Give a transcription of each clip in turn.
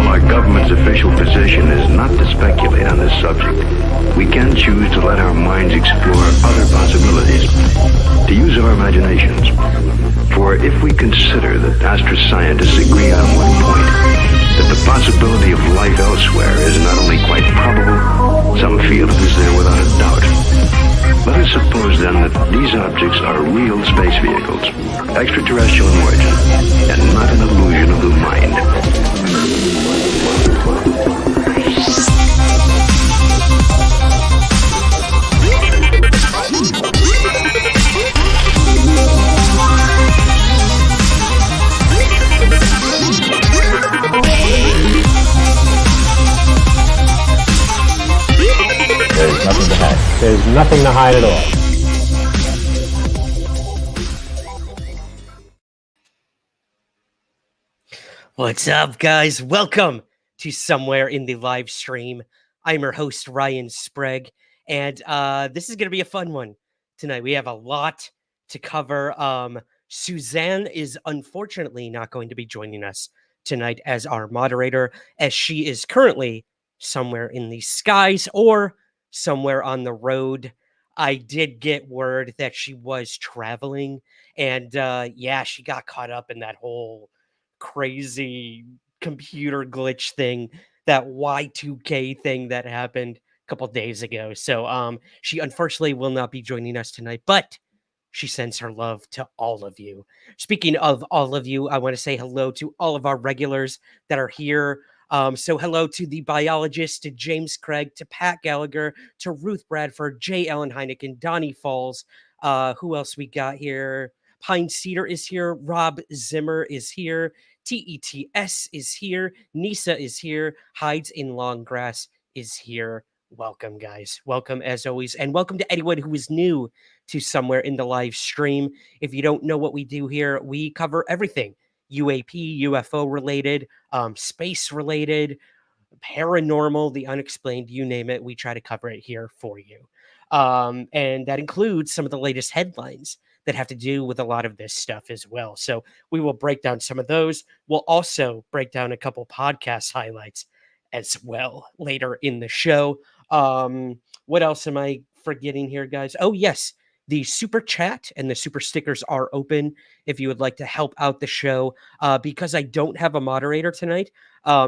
our government's official position is not to speculate on this subject. We can choose to let our minds explore other possibilities, to use our imaginations. For if we consider that astroscientists agree on one point, that the possibility of life elsewhere is not only quite probable, some feel it is there without a doubt. Let us suppose then that these objects are real space vehicles, extraterrestrial in origin, and not an illusion of the mind. There's nothing to hide. There's nothing to hide at all. What's up, guys? Welcome to Somewhere in the Live Stream. I'm your host, Ryan Sprague, and this is going to be a fun one tonight. We have a lot to cover. Suzanne is unfortunately not going to be joining us tonight as our moderator, as she is currently somewhere in the skies or somewhere on the road. I did get word that she was traveling, and yeah, she got caught up in that whole crazy computer glitch thing, that Y2K thing that happened a couple days ago. So she unfortunately will not be joining us tonight, but she sends her love to all of you. Speaking of all of you, I want to say hello to all of our regulars that are here. So hello to the biologist, to James Craig, to Pat Gallagher, to Ruth Bradford, J. Ellen Heineken, Donnie Falls. Who else we got here? Pine Cedar is here. Rob Zimmer is here. TETS is here. Nisa is here. Hides in Long Grass is here. Welcome, guys. Welcome, as always. And welcome to anyone who is new to Somewhere in the Live Stream. If you don't know what we do here, we cover everything UAP, UFO related, space related, paranormal, the unexplained, you name it. We try to cover it here for you. And that includes some of the latest headlines that have to do with a lot of this stuff as well. So we will break down some of those. We'll also break down a couple podcast highlights as well later in the show. What else am I forgetting here, guys? Oh, yes. The super chat and the super stickers are open if you would like to help out the show. Because I don't have a moderator tonight,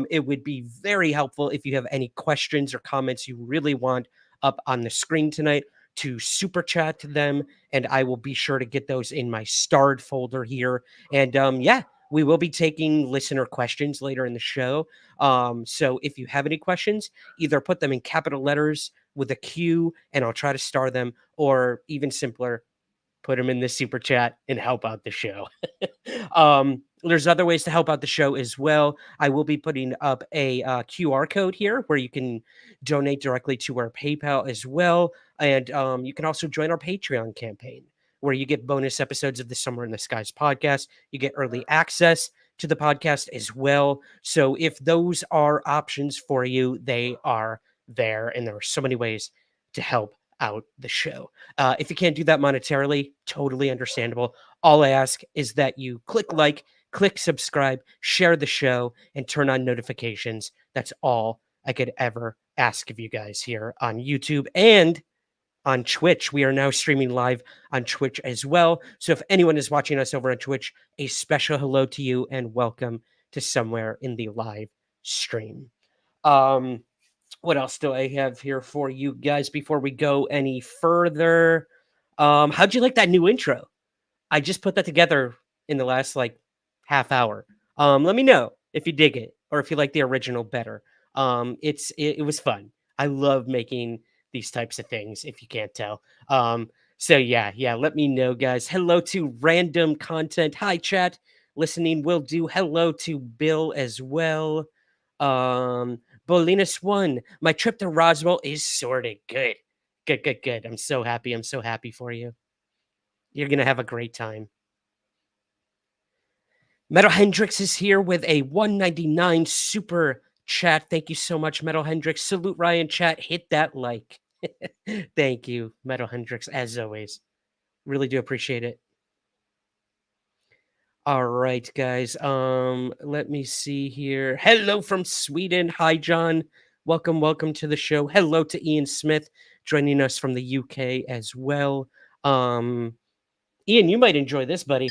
it would be very helpful if you have any questions or comments you really want up on the screen tonight to super chat them, and I will be sure to get those in my starred folder here. And yeah, we will be taking listener questions later in the show. So if you have any questions, either put them in capital letters with a Q and I'll try to star them, or even simpler, put them in the super chat and help out the show. There's other ways to help out the show as well. I will be putting up a QR code here where you can donate directly to our PayPal as well. And you can also join our Patreon campaign, where you get bonus episodes of the Somewhere in the Skies podcast. You get early access to the podcast as well. So if those are options for you, they are there. And there are so many ways to help out the show. If you can't do that monetarily, totally understandable. All I ask is that you click like, click subscribe, share the show, and turn on notifications. That's all I could ever ask of you guys here on YouTube and on Twitch. We are now streaming live on Twitch as well. So if anyone is watching us over on Twitch, a special hello to you and welcome to Somewhere in the Live Stream. What else do I have here for you guys before we go any further? How'd you like that new intro? I just put that together in the last half hour. Let me know if you dig it or if you like the original better. It was fun. I love making these types of things, if you can't tell. So yeah, let me know, guys. Hello to Random Content. Hi, chat. Listening will do. Hello to Bill as well. Bolinus 1. My trip to Roswell is sorted. Good. I'm so happy. I'm so happy for you. You're going to have a great time. Metal Hendrix is here with a 199 super chat. Thank you so much, Metal Hendrix. Salute Ryan, chat. Hit that like. Thank you, Metal Hendrix, as always. Really do appreciate it. All right, guys. Let me see here. Hello from Sweden. Hi, John. Welcome to the show. Hello to Ian Smith joining us from the UK as well. Um, Ian, you might enjoy this, buddy.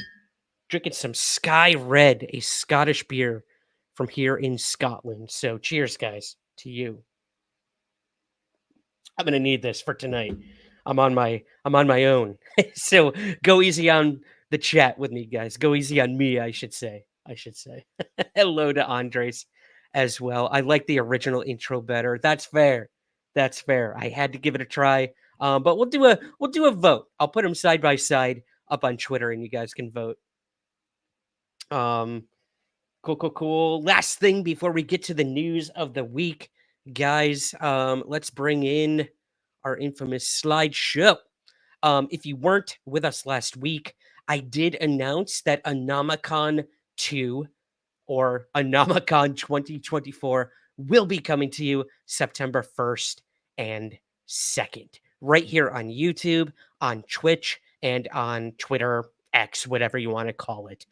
Drinking some Sky Red, a Scottish beer from here in Scotland. So, cheers, guys, to you. I'm gonna need this for tonight. I'm on my own. So go easy on the chat with me, guys. Go easy on me, I should say. Hello to Andres as well. I like the original intro better. That's fair. That's fair. I had to give it a try. But we'll do a vote. I'll put them side by side up on Twitter, and you guys can vote. Cool. Last thing before we get to the news of the week, guys. Let's bring in our infamous slideshow. If you weren't with us last week, I did announce that Anomicon 2 or Anomicon 2024 will be coming to you September 1st and 2nd, right here on YouTube, on Twitch, and on Twitter, X, whatever you want to call it.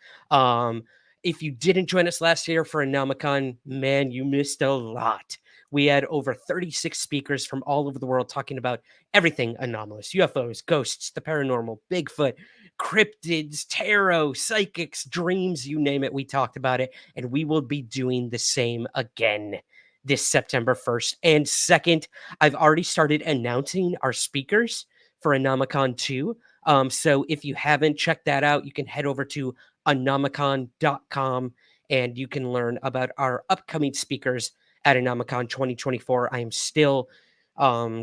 If you didn't join us last year for Anomicon, man, you missed a lot. We had over 36 speakers from all over the world talking about everything anomalous: UFOs, ghosts, the paranormal, Bigfoot, cryptids, tarot, psychics, dreams, you name it. We talked about it, and we will be doing the same again this September 1st and 2nd. I've already started announcing our speakers for Anomicon 2. So if you haven't checked that out, you can head over to anomicon.com and you can learn about our upcoming speakers at Anomicon 2024. I am still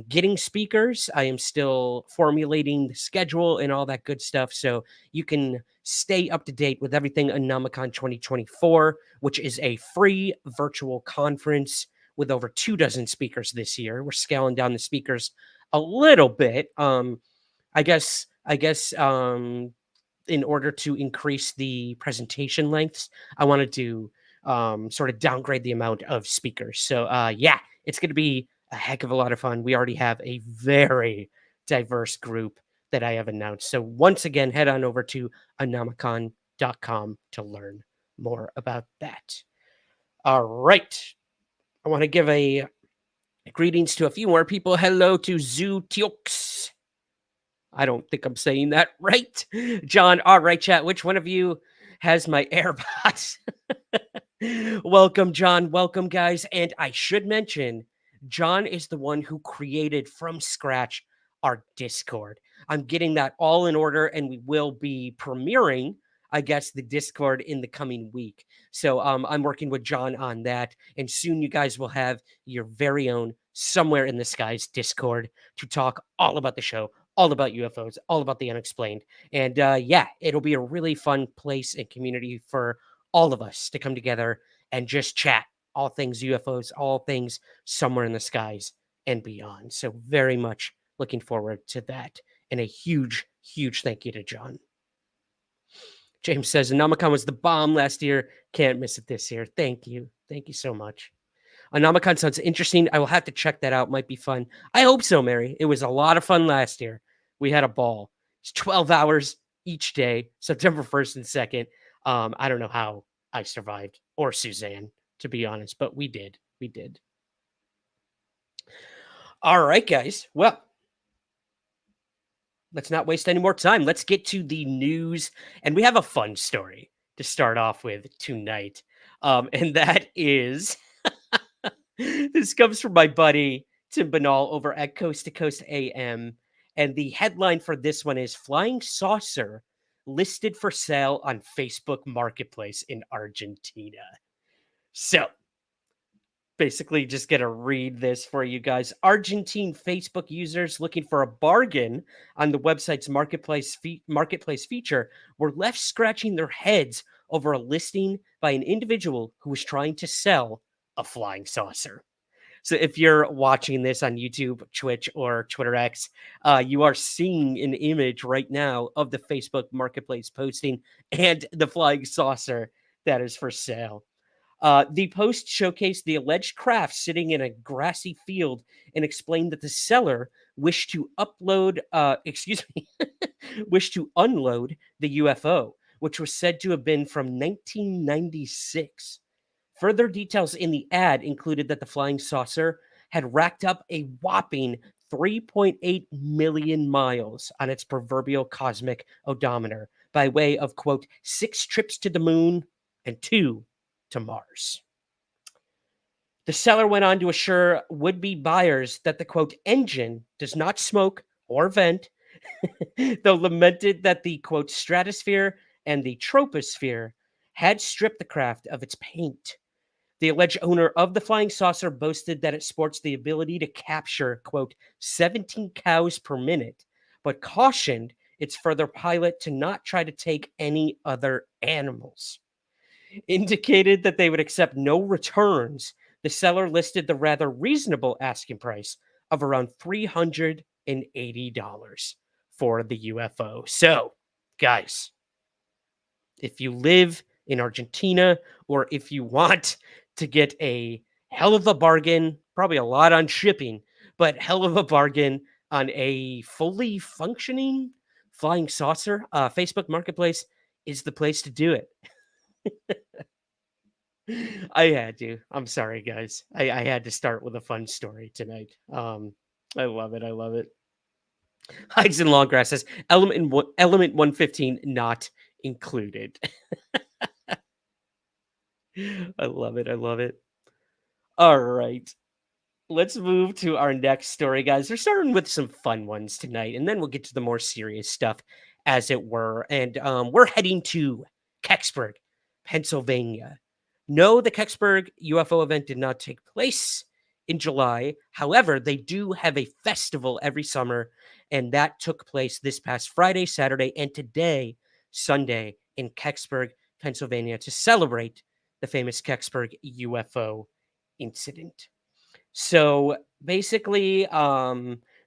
getting speakers. I am still formulating the schedule and all that good stuff. So you can stay up to date with everything Anomicon 2024, which is a free virtual conference with over 24 speakers this year. We're scaling down the speakers a little bit. I guess in order to increase the presentation lengths, I wanted to sort of downgrade the amount of speakers. So yeah, it's going to be a heck of a lot of fun. We already have a very diverse group that I have announced. So once again, head on over to anomicon.com to learn more about that. All right. I want to give a greetings to a few more people. Hello to Zootiox. I don't think I'm saying that right. John, all right, chat. Which one of you has my AirPods? Welcome, John. Welcome, guys. And I should mention, John is the one who created from scratch our Discord. I'm getting that all in order, and we will be premiering, I guess, the Discord in the coming week. So I'm working with John on that. And soon you guys will have your very own Somewhere in the Skies Discord to talk all about the show, all about UFOs, all about the unexplained. And yeah, it'll be a really fun place and community for all of us to come together and just chat all things UFOs, all things Somewhere in the Skies and beyond. So very much looking forward to that. And a huge thank you to John. James says, Anomicon was the bomb last year. Can't miss it this year. Thank you. Thank you so much. Anomicon sounds interesting. I will have to check that out. Might be fun. I hope so, Mary. It was a lot of fun last year. We had a ball. It's 12 hours each day, September 1st and 2nd. I don't know how I survived, or Suzanne, to be honest, but we did. We did. All right, guys. Well, let's not waste any more time. Let's get to the news. And we have a fun story to start off with tonight. And that is... This comes from my buddy Tim Banal over at Coast to Coast AM. And the headline for this one is Flying Saucer listed for sale on Facebook Marketplace in Argentina. So basically just going to read this for you guys. Argentine Facebook users looking for a bargain on the website's marketplace feature were left scratching their heads over a listing by an individual who was trying to sell a flying saucer. So if you're watching this on YouTube, Twitch, or Twitter X, you are seeing an image right now of the Facebook Marketplace posting and the flying saucer that is for sale. The post showcased the alleged craft sitting in a grassy field and explained that the seller wished to unload the UFO, which was said to have been from 1996. Further details in the ad included that the flying saucer had racked up a whopping 3.8 million miles on its proverbial cosmic odometer by way of, quote, 6 trips to the moon and 2 to Mars. The seller went on to assure would-be buyers that the, quote, engine does not smoke or vent, though lamented that the, quote, stratosphere and the troposphere had stripped the craft of its paint. The alleged owner of the flying saucer boasted that it sports the ability to capture, quote, 17 cows per minute, but cautioned its further pilot to not try to take any other animals. Indicated that they would accept no returns, the seller listed the rather reasonable asking price of around $380 for the UFO. So, guys, if you live in Argentina, or if you want to get a hell of a bargain, probably a lot on shipping, but hell of a bargain on a fully functioning flying saucer, Facebook Marketplace is the place to do it. I had to. I'm sorry, guys. I had to start with a fun story tonight. I love it. I love it. Hides and Longgrass says element 115 not included. I love it. I love it. All right. Let's move to our next story, guys. We're starting with some fun ones tonight, and then we'll get to the more serious stuff, as it were. And we're heading to Kecksburg, Pennsylvania. No, the Kecksburg UFO event did not take place in July. However, they do have a festival every summer, and that took place this past Friday, Saturday, and today, Sunday, in Kecksburg, Pennsylvania, to celebrate the famous Kecksburg UFO incident. So basically,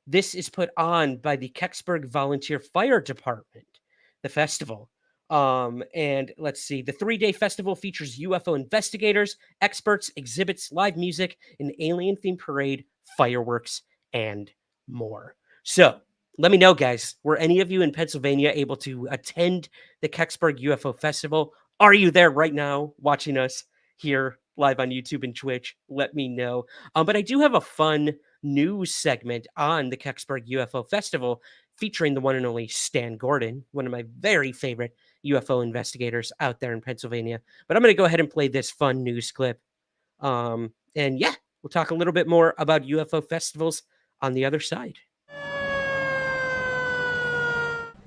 this is put on by the Kecksburg Volunteer Fire Department, the festival. And let's see, the 3-day festival features UFO investigators, experts, exhibits, live music, an alien-themed parade, fireworks, and more. So let me know, guys, were any of you in Pennsylvania able to attend the Kecksburg UFO Festival? Are you there right now watching us here live on YouTube and Twitch? Let me know. But I do have a fun news segment on the Kecksburg UFO Festival featuring the one and only Stan Gordon, one of my very favorite UFO investigators out there in Pennsylvania. But I'm going to go ahead and play this fun news clip. And yeah, we'll talk a little bit more about UFO festivals on the other side.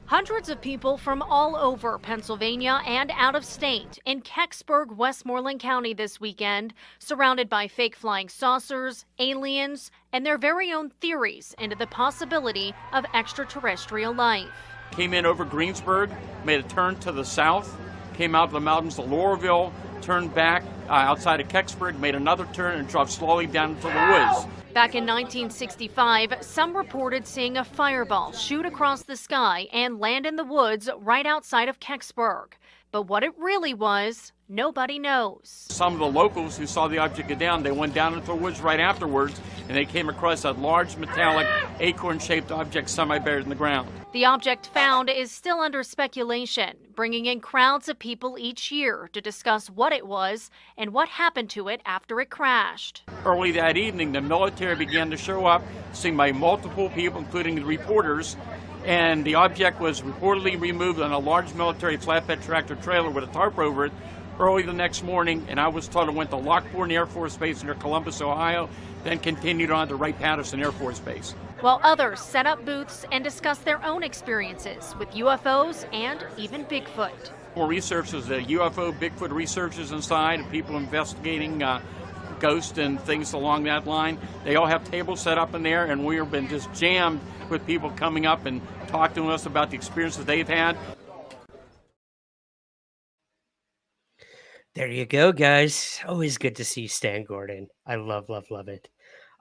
Hundreds of people from all over Pennsylvania and out of state in Kecksburg, Westmoreland County this weekend, surrounded by fake flying saucers, aliens, and their very own theories into the possibility of extraterrestrial life. Came in over Greensburg, made a turn to the south, came out of the mountains of Laurelville, turned back outside of Kecksburg, made another turn, and drove slowly down into the woods. Back in 1965, some reported seeing a fireball shoot across the sky and land in the woods right outside of Kecksburg. But what it really was, nobody knows. Some of the locals who saw the object go down, they went down into the woods right afterwards, and they came across a large metallic acorn-shaped object semi-buried in the ground. The object found is still under speculation, bringing in crowds of people each year to discuss what it was and what happened to it after it crashed. Early that evening, the military began to show up, seen by multiple people, including the reporters, and the object was reportedly removed on a large military flatbed tractor trailer with a tarp over it early the next morning, and I was told it went to Lockport Air Force Base near Columbus, Ohio, then continued on to Wright-Patterson Air Force Base. While others set up booths and discussed their own experiences with UFOs and even Bigfoot. More researchers, the UFO, Bigfoot researchers inside, people investigating ghosts and things along that line. They all have tables set up in there, and we've been just jammed with people coming up and talking to us about the experiences they've had. There you go, guys. Always good to see Stan Gordon. I love it.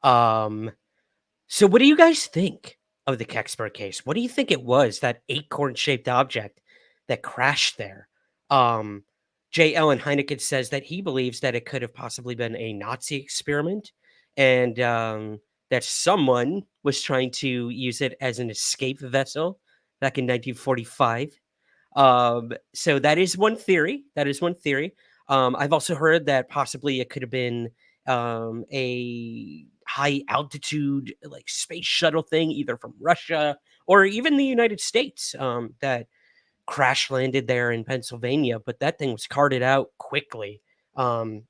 So what do you guys think of the Kecksburg case? What do you think it was, that acorn-shaped object that crashed there? J. Ellen Heineken says that he believes that it could have possibly been a Nazi experiment, and that someone was trying to use it as an escape vessel back in 1945. So that is one theory. I've also heard that possibly it could have been a high altitude like space shuttle thing, either from Russia or even the United States, that crash landed there in Pennsylvania. But that thing was carted out quickly, and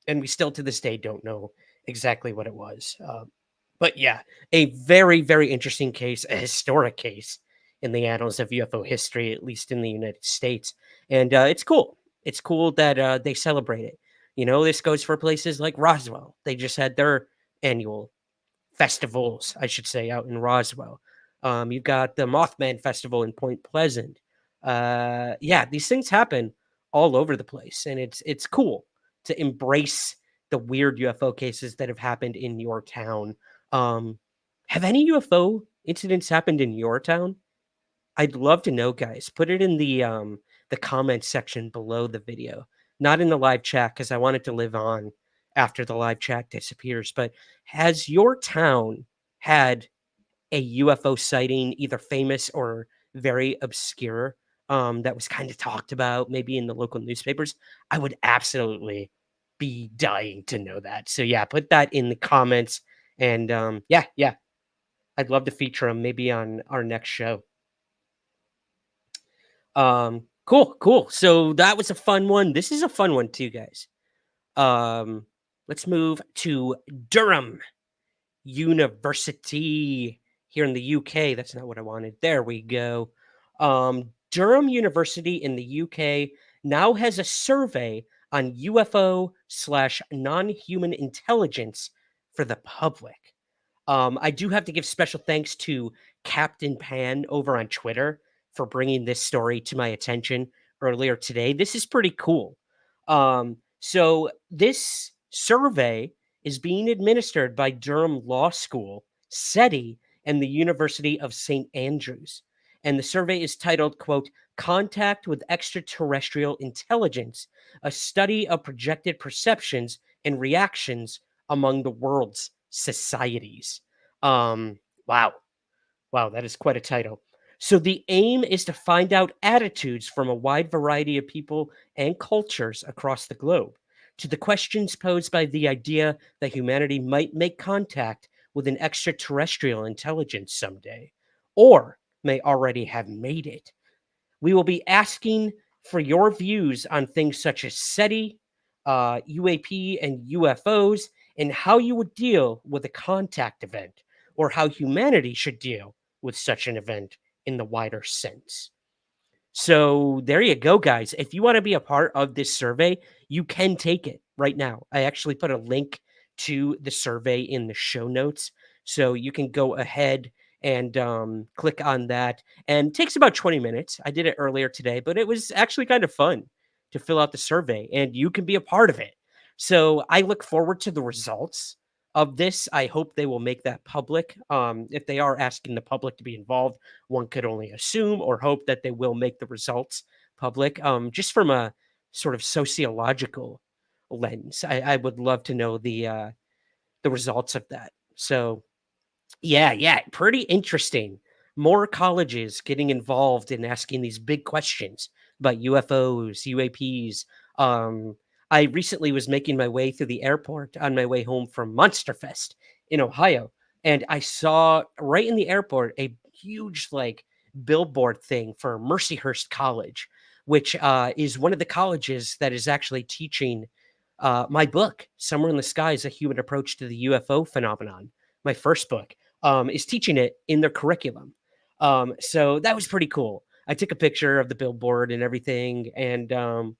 we still to this day don't know exactly what it was. But yeah, a very, very interesting case, a historic case in the annals of UFO history, at least in the United States. And it's cool. It's cool that they celebrate it. You know, this goes for places like Roswell. They just had their annual festivals, I should say, out in Roswell. You've got the Mothman Festival in Point Pleasant. Yeah, these things happen all over the place, and it's cool to embrace the weird UFO cases that have happened in your town. Have any UFO incidents happened in your town? I'd love to know, guys. Put it in the comments section below the video, not in the live chat because I want it to live on after the live chat disappears. But has your town had a UFO sighting, either famous or very obscure, that was kind of talked about, maybe in the local newspapers? I would absolutely be dying to know that. So yeah, put that in the comments, and yeah, I'd love to feature them maybe on our next show. Cool. So that was a fun one. This is a fun one too, guys. Let's move to Durham University here in the UK. That's not what I wanted. There we go. Durham University in the UK now has a survey on UFO/non-human intelligence for the public. I do have to give special thanks to Captain Pan over on Twitter for bringing this story to my attention earlier today. This is pretty cool. So this survey is being administered by Durham Law School, SETI, and the University of St. Andrews. And the survey is titled, quote, Contact with Extraterrestrial Intelligence, a study of projected perceptions and reactions among the world's societies. Wow, that is quite a title. So the aim is to find out attitudes from a wide variety of people and cultures across the globe to the questions posed by the idea that humanity might make contact with an extraterrestrial intelligence someday, or may already have made it. We will be asking for your views on things such as SETI, UAP, and UFOs, and how you would deal with a contact event, or how humanity should deal with such an event in the wider sense. So there you go, guys. If you want to be a part of this survey, you can take it right now. I actually put a link to the survey in the show notes, so you can go ahead and click on that. And it takes about 20 minutes. I did it earlier today, but it was actually kind of fun to fill out the survey, and you can be a part of it. So I look forward to the results of this. I hope they will make that public. If they are asking the public to be involved, one could only assume or hope that they will make the results public. Just from a sort of sociological lens, I would love to know the results of that. So yeah, pretty interesting. More colleges getting involved in asking these big questions about UFOs, UAPs. I recently was making my way through the airport on my way home from Monster Fest in Ohio, and I saw right in the airport a huge like billboard thing for Mercyhurst College, which is one of the colleges that is actually teaching my book, Somewhere in the Skies: A Human Approach to the UFO Phenomenon. My first book is teaching it in their curriculum. So that was pretty cool. I took a picture of the billboard and everything, and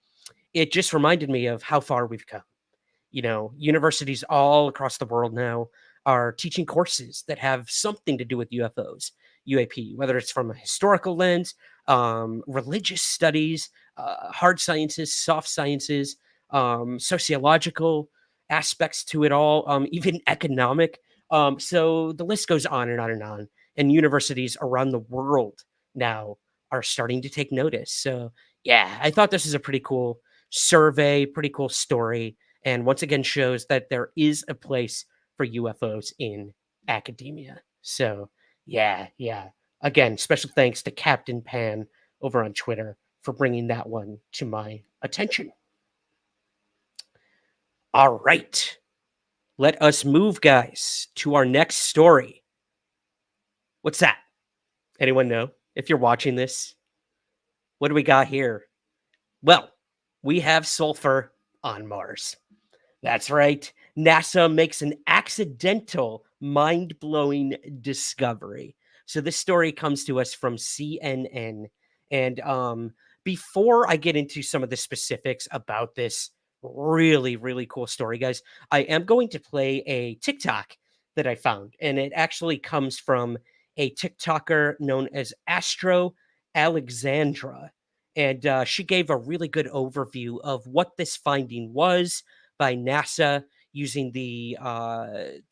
it just reminded me of how far we've come. You know, universities all across the world now are teaching courses that have something to do with UFOs, UAP, whether it's from a historical lens, religious studies, hard sciences, soft sciences, sociological aspects to it all, even economic. So the list goes on and on and on. And universities around the world now are starting to take notice. So yeah, I thought this is a pretty cool survey, pretty cool story. And once again shows that there is a place for UFOs in academia. So yeah. Again, special thanks to Captain Pan over on Twitter for bringing that one to my attention. All right. Let us move, guys, to our next story. What's that? Anyone know? If you're watching this, what do we got here? Well, we have sulfur on Mars. That's right. NASA makes an accidental, mind-blowing discovery. So this story comes to us from CNN. And before I get into some of the specifics about this really, really cool story, guys, I am going to play a TikTok that I found. And it actually comes from a TikToker known as Astro Alexandra. And she gave a really good overview of what this finding was by NASA using the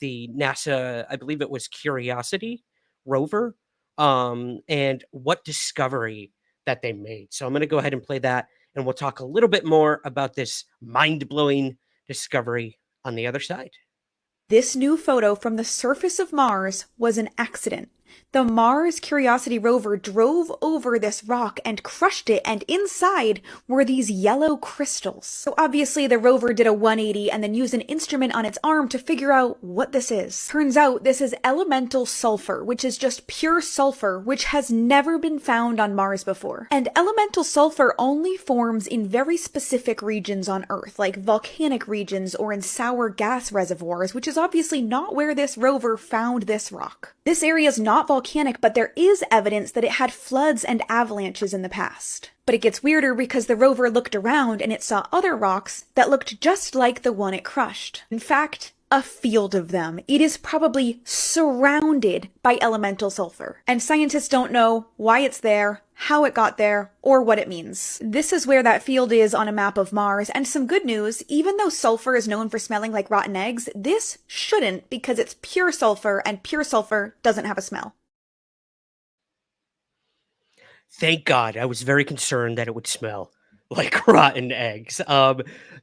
NASA, I believe it was Curiosity rover, and what discovery that they made. So I'm going to go ahead and play that, and we'll talk a little bit more about this mind-blowing discovery on the other side. This new photo from the surface of Mars was an accident. The Mars Curiosity rover drove over this rock and crushed it, and inside were these yellow crystals. So obviously the rover did a 180 and then used an instrument on its arm to figure out what this is. Turns out this is elemental sulfur, which is just pure sulfur, which has never been found on Mars before. And elemental sulfur only forms in very specific regions on Earth, like volcanic regions or in sour gas reservoirs, which is obviously not where this rover found this rock. This area is not volcanic, but there is evidence that it had floods and avalanches in the past. But it gets weirder because the rover looked around and it saw other rocks that looked just like the one it crushed. In fact, a field of them. It is probably surrounded by elemental sulfur. And scientists don't know why it's there, how it got there, or what it means. This is where that field is on a map of Mars, and some good news, even though sulfur is known for smelling like rotten eggs, this shouldn't because it's pure sulfur, and pure sulfur doesn't have a smell. Thank God. I was very concerned that it would smell like rotten eggs.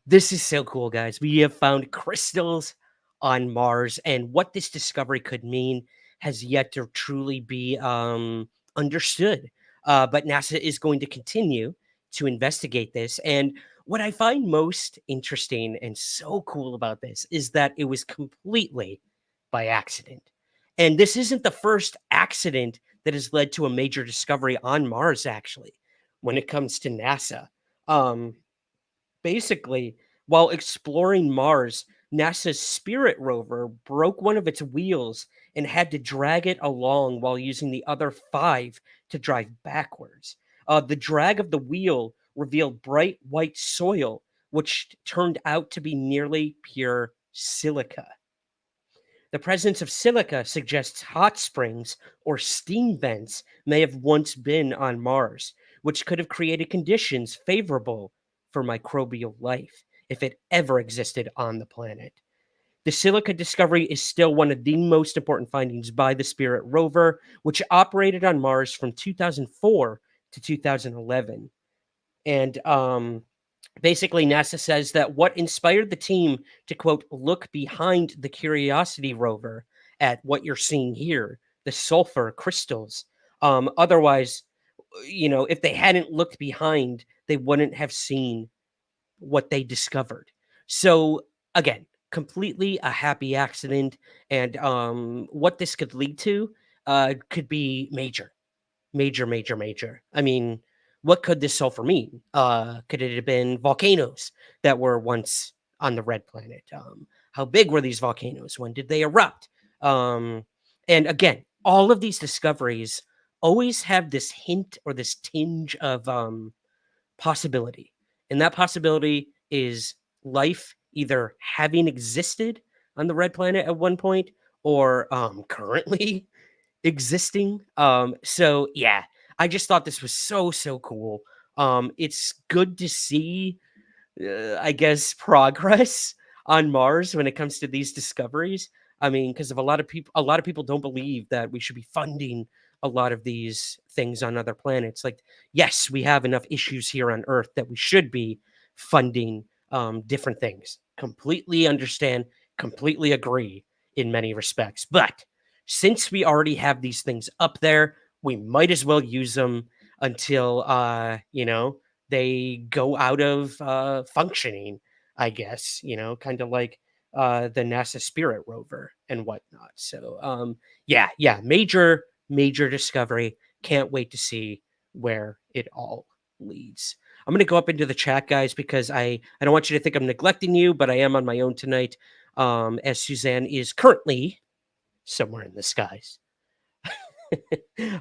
This is so cool, guys. We have found crystals on Mars, and what this discovery could mean has yet to truly be understood. But NASA is going to continue to investigate this. And what I find most interesting and so cool about this is that it was completely by accident. And this isn't the first accident that has led to a major discovery on Mars, actually, when it comes to NASA. Basically, while exploring Mars, NASA's Spirit rover broke one of its wheels and had to drag it along while using the other 5 to drive backwards. The drag of the wheel revealed bright white soil, which turned out to be nearly pure silica. The presence of silica suggests hot springs or steam vents may have once been on Mars, which could have created conditions favorable for microbial life if it ever existed on the planet. The silica discovery is still one of the most important findings by the Spirit rover, which operated on Mars from 2004 to 2011. And basically, NASA says that what inspired the team to, quote, look behind the Curiosity rover at what you're seeing here, the sulfur crystals. Otherwise, if they hadn't looked behind, they wouldn't have seen what they discovered. So again, completely a happy accident, and what this could lead to could be major. I mean, what could this sulfur mean? Could it have been volcanoes that were once on the red planet? How big were these volcanoes? When did they erupt? And again, all of these discoveries always have this hint or this tinge of possibility. And that possibility is life either having existed on the red planet at one point or currently existing. So yeah, I just thought this was so cool. It's good to see, I guess, progress on Mars when it comes to these discoveries. I mean, because a lot of people don't believe that we should be funding a lot of these things on other planets. Like, yes, we have enough issues here on Earth that we should be funding different things. Completely understand, completely agree in many respects. But since we already have these things up there, we might as well use them. until they go out of functioning, I guess, kind of like the NASA Spirit rover and whatnot. So major discovery. Can't wait to see where it all leads. I'm going to go up into the chat, guys, because I don't want you to think I'm neglecting you, but I am on my own tonight, as Suzanne is currently somewhere in the skies.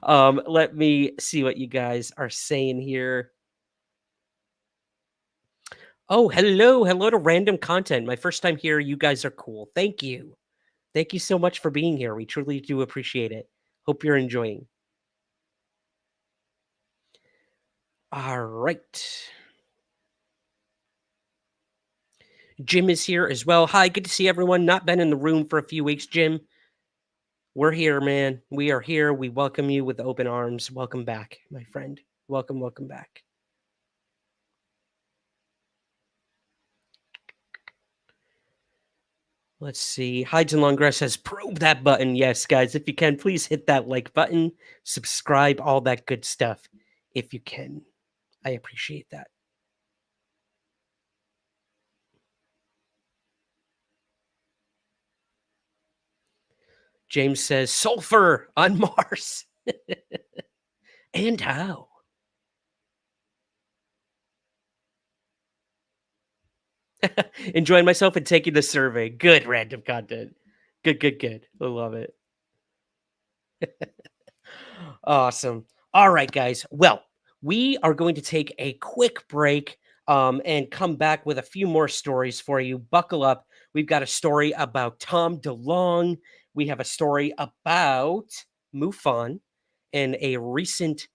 Let me see what you guys are saying here. Oh, hello to Random Content. My first time here. You guys are cool. Thank you so much for being here. We truly do appreciate it. Hope you're enjoying. All right. Jim is here as well. Hi, good to see everyone. Not been in the room for a few weeks, Jim. We're here, man. We are here. We welcome you with open arms. Welcome back, my friend. Welcome back. Let's see. Hi, DeLonge says, probe that button. Yes, guys, if you can, please hit that like button, subscribe, all that good stuff, if you can. I appreciate that. James says, sulfur on Mars. And how? Enjoying myself and taking the survey. Good random content. Good. I love it. Awesome. All right, guys. Well, we are going to take a quick break and come back with a few more stories for you. Buckle up. We've got a story about Tom DeLonge. We have a story about MUFON and a recent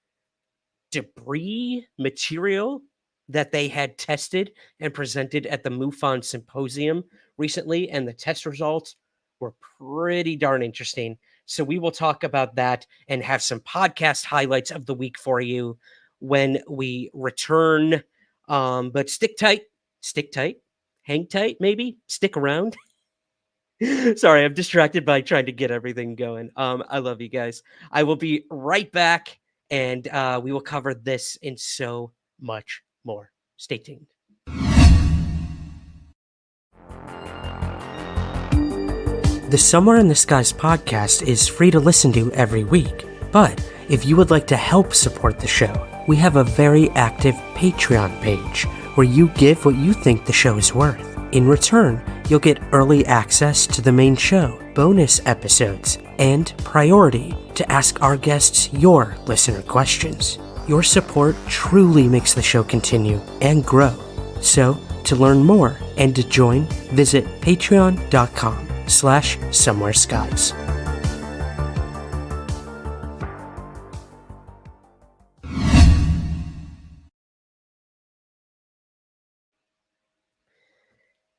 debris material that they had tested and presented at the MUFON Symposium recently, and the test results were pretty darn interesting. So we will talk about that and have some podcast highlights of the week for you when we return. But stick tight, hang tight, maybe stick around. Sorry, I'm distracted by trying to get everything going. I love you guys. I will be right back, and we will cover this and so much more. Stay tuned. The Somewhere in the Skies podcast is free to listen to every week, but if you would like to help support the show, we have a very active Patreon page where you give what you think the show is worth. In return, you'll get early access to the main show, bonus episodes, and priority to ask our guests your listener questions. Your support truly makes the show continue and grow. So, to learn more and to join, visit patreon.com/somewhereskies.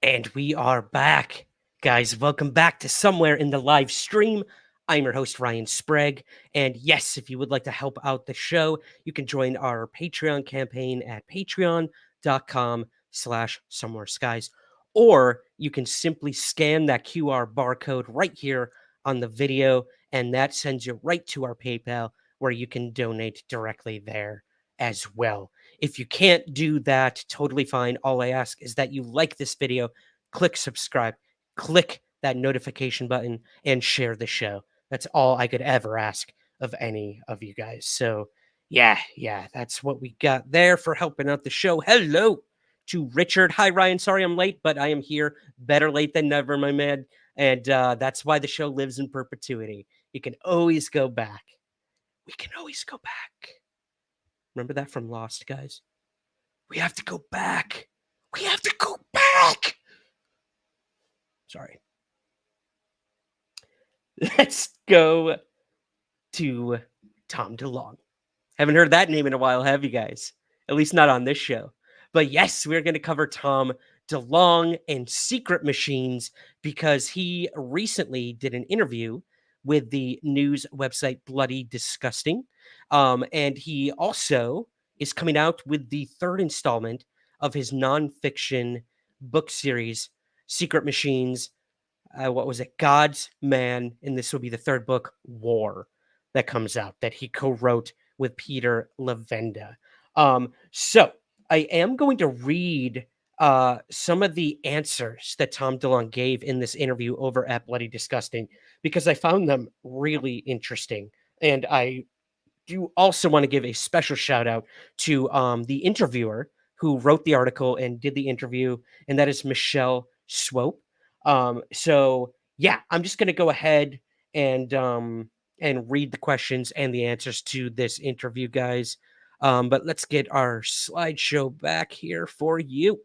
And we are back. Guys, welcome back to Somewhere in the Live Stream. I'm your host, Ryan Sprague. And yes, if you would like to help out the show, you can join our Patreon campaign at patreon.com/somewhereskies. Or you can simply scan that QR barcode right here on the video, and that sends you right to our PayPal, where you can donate directly there as well. If you can't do that, totally fine. All I ask is that you like this video, click subscribe, click that notification button, and share the show. That's all I could ever ask of any of you guys. So yeah, that's what we got there for helping out the show. Hello to Richard. Hi, Ryan. Sorry I'm late, but I am here. Better late than never, my man. And that's why the show lives in perpetuity. You can always go back. We can always go back. Remember that from Lost, guys? We have to go back. We have to go back. Sorry. Let's go to Tom DeLonge. Haven't heard that name in a while, have you guys? At least not on this show. But yes, we're going to cover Tom DeLonge and secret machines because he recently did an interview with the news website Bloody Disgusting. And he also is coming out with the third installment of his nonfiction book series, Secret Machines. What was it? God's Man. And this will be the third book, War, that comes out, that he co-wrote with Peter Lavenda. So I am going to read some of the answers that Tom DeLonge gave in this interview over at Bloody Disgusting because I found them really interesting. And I do also want to give a special shout out to the interviewer who wrote the article and did the interview, and that is Michelle Swope. So yeah, I'm just going to go ahead and read the questions and the answers to this interview, guys. But let's get our slideshow back here for you.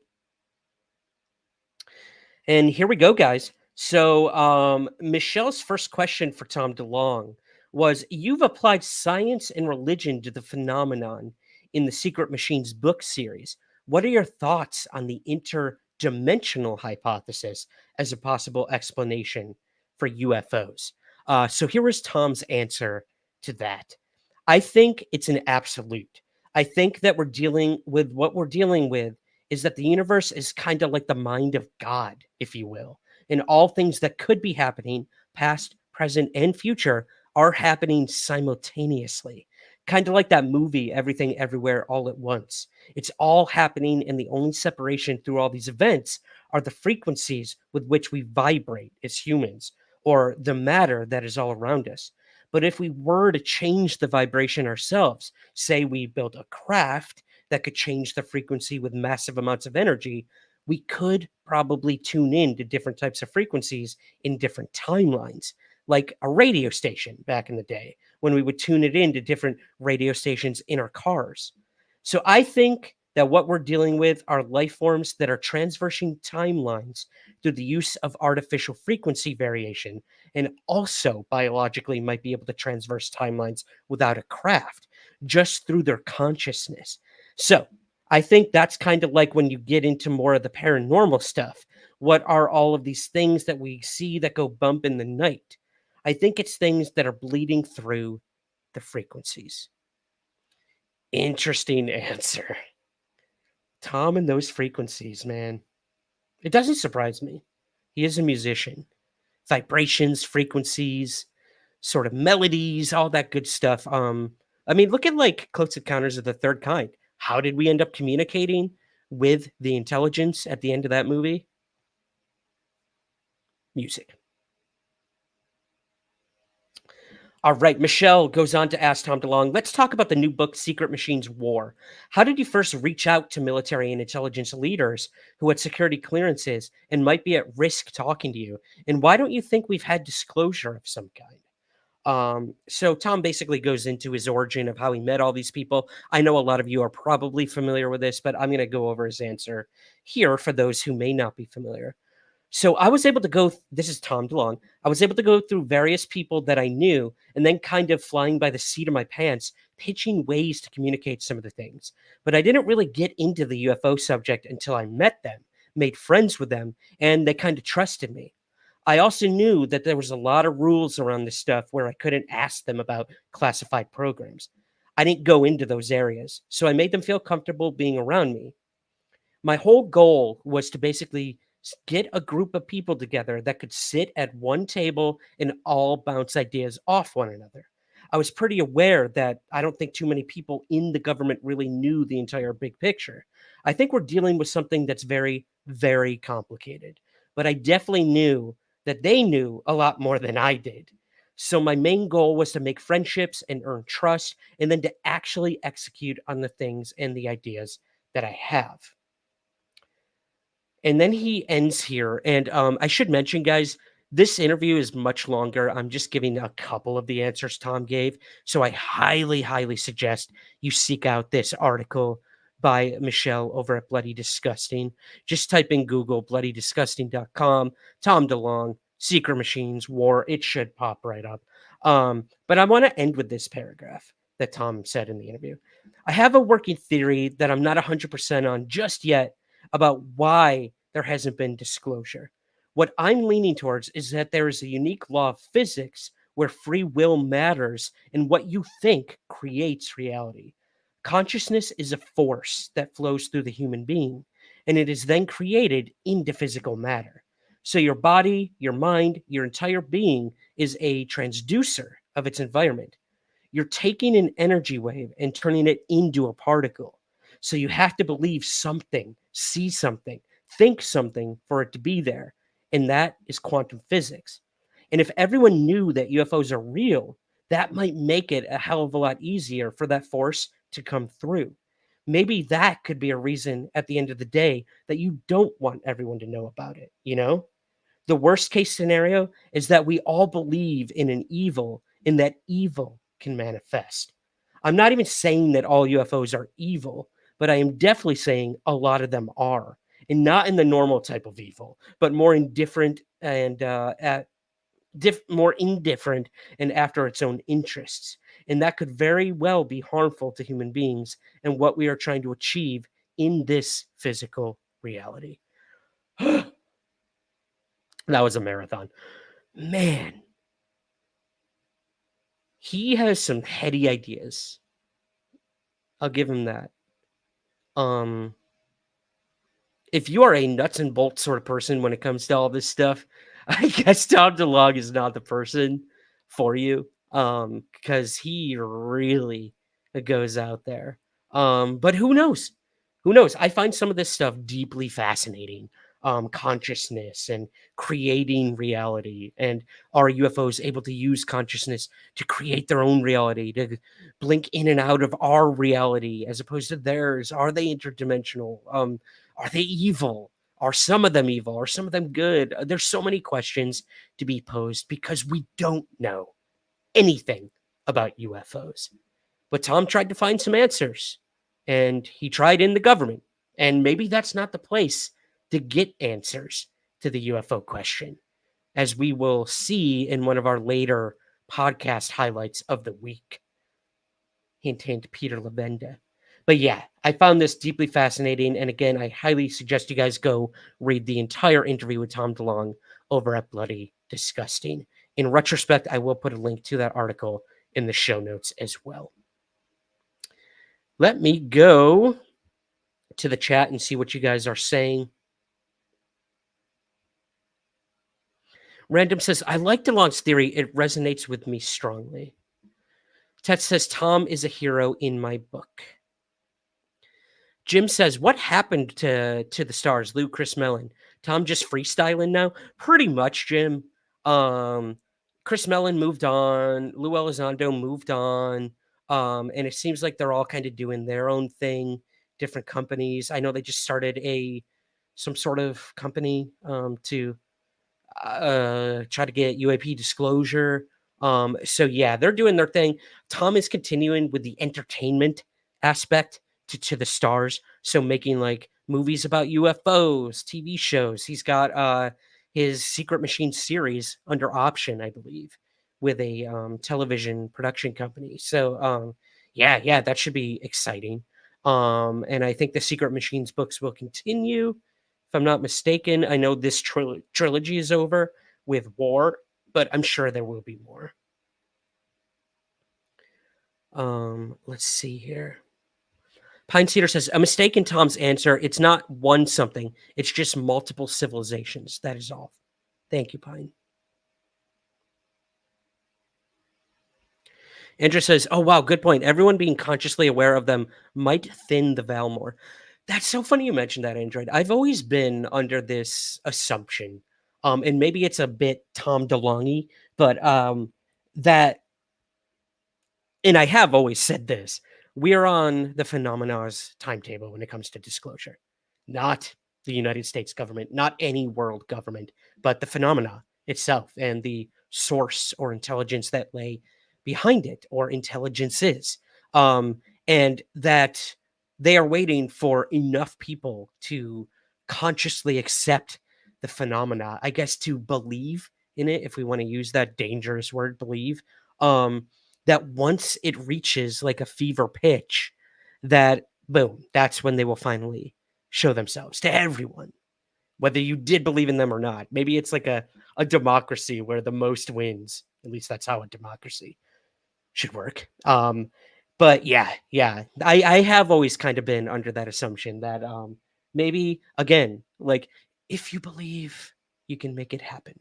And here we go, guys. So Michelle's first question for Tom DeLonge was, you've applied science and religion to the phenomenon in the Secret Machines book series. What are your thoughts on the interdimensional hypothesis as a possible explanation for UFOs? So here was Tom's answer to that. I think it's an absolute. I think that we're dealing with what we're dealing with is that the universe is kind of like the mind of God, if you will. And all things that could be happening, past, present, and future, are happening simultaneously. Kind of like that movie, Everything Everywhere All at Once. It's all happening, and the only separation through all these events are the frequencies with which we vibrate as humans, or the matter that is all around us. But if we were to change the vibration ourselves, say we built a craft that could change the frequency with massive amounts of energy, we could probably tune in to different types of frequencies in different timelines, like a radio station back in the day when we would tune it into different radio stations in our cars. So I think that what we're dealing with are life forms that are transversing timelines through the use of artificial frequency variation, and also biologically might be able to transverse timelines without a craft, just through their consciousness. So I think that's kind of like when you get into more of the paranormal stuff. What are all of these things that we see that go bump in the night? I think it's things that are bleeding through the frequencies. Interesting answer. Tom and those frequencies, man. It doesn't surprise me. He is a musician. Vibrations, frequencies, sort of melodies, all that good stuff. I mean, look at like Close Encounters of the Third Kind. How did we end up communicating with the intelligence at the end of that movie? Music. All right, Michelle goes on to ask Tom DeLonge, let's talk about the new book, Secret Machines War. How did you first reach out to military and intelligence leaders who had security clearances and might be at risk talking to you? And why don't you think we've had disclosure of some kind? So Tom basically goes into his origin of how he met all these people. I know a lot of you are probably familiar with this, but I'm going to go over his answer here for those who may not be familiar. So I was able to go, this is Tom DeLonge, I was able to go through various people that I knew and then kind of flying by the seat of my pants, pitching ways to communicate some of the things. But I didn't really get into the UFO subject until I met them, made friends with them, and they kind of trusted me. I also knew that there was a lot of rules around this stuff where I couldn't ask them about classified programs. I didn't go into those areas, so I made them feel comfortable being around me. My whole goal was to basically get a group of people together that could sit at one table and all bounce ideas off one another. I was pretty aware that I don't think too many people in the government really knew the entire big picture. I think we're dealing with something that's very, very complicated, but I definitely knew that they knew a lot more than I did. So my main goal was to make friendships and earn trust, and then to actually execute on the things and the ideas that I have. And then he ends here. And I should mention, guys, this interview is much longer. I'm just giving a couple of the answers Tom gave. So I highly, highly suggest you seek out this article by Michelle over at Bloody Disgusting. Just type in Google, bloodydisgusting.com, Tom DeLonge, Secret Machines, War. It should pop right up. But I want to end with this paragraph that Tom said in the interview. I have a working theory that I'm not 100% on just yet about why there hasn't been disclosure. What I'm leaning towards is that there is a unique law of physics where free will matters and what you think creates reality. Consciousness is a force that flows through the human being, and it is then created into physical matter. So your body, your mind, your entire being is a transducer of its environment. You're taking an energy wave and turning it into a particle. So you have to believe something, see something, think something for it to be there. And that is quantum physics. And if everyone knew that UFOs are real, that might make it a hell of a lot easier for that force to come through. Maybe that could be a reason at the end of the day that you don't want everyone to know about it, you know? The worst case scenario is that we all believe in an evil and that evil can manifest. I'm not even saying that all UFOs are evil, but I am definitely saying a lot of them are. And not in the normal type of evil, but more indifferent and more indifferent and after its own interests. And that could very well be harmful to human beings and what we are trying to achieve in this physical reality. That was a marathon. Man, he has some heady ideas. I'll give him that. If you are a nuts and bolts sort of person when it comes to all this stuff, I guess Tom DeLonge is not the person for you. Because he really goes out there. But who knows? Who knows? I find some of this stuff deeply fascinating. Consciousness and creating reality. And are UFOs able to use consciousness to create their own reality, to blink in and out of our reality as opposed to theirs? Are they interdimensional? Are they evil? Are some of them evil? Are some of them good? There's so many questions to be posed because we don't know anything about UFOs. But Tom tried to find some answers, and he tried in the government. And maybe that's not the place to get answers to the UFO question, as we will see in one of our later podcast highlights of the week. Hint, hint, Peter Lavenda. But yeah, I found this deeply fascinating. And again, I highly suggest you guys go read the entire interview with Tom DeLonge over at Bloody Disgusting. In retrospect, I will put a link to that article in the show notes as well. Let me go to the chat and see what you guys are saying. Random says, I like DeLonge's theory. It resonates with me strongly. Ted says, Tom is a hero in my book. Jim says, what happened to the stars? Lou, Chris Mellon. Tom just freestyling now? Pretty much, Jim. Chris Mellon moved on. Lou Elizondo moved on. And it seems like they're all kind of doing their own thing, different companies. I know they just started some sort of company to try to get UAP disclosure. So yeah, they're doing their thing. Tom is continuing with the entertainment aspect to the stars. So making like movies about UFOs, TV shows. He's got his Secret Machine series under option, I believe, with a television production company. So yeah, that should be exciting. And I think the Secret Machines books will continue. If I'm not mistaken, I know this trilogy is over with War, but I'm sure there will be more. Let's see here. Pine Cedar says, a mistake in Tom's answer. It's not one something. It's just multiple civilizations. That is all. Thank you, Pine. Andrew says, oh, wow, good point. Everyone being consciously aware of them might thin the veil more. That's so funny you mentioned that, Android. I've always been under this assumption, and maybe it's a bit Tom DeLonge, but that, and I have always said this, we are on the phenomena's timetable when it comes to disclosure. Not the United States government, not any world government, but the phenomena itself and the source or intelligence that lay behind it, or intelligences. And that they are waiting for enough people to consciously accept the phenomena, I guess, to believe in it, if we want to use that dangerous word, believe, that once it reaches like a fever pitch, that boom, that's when they will finally show themselves to everyone, whether you did believe in them or not. Maybe it's like a democracy where the most wins. At least that's how a democracy should work. But yeah, I have always kind of been under that assumption that maybe, again, like, if you believe, you can make it happen.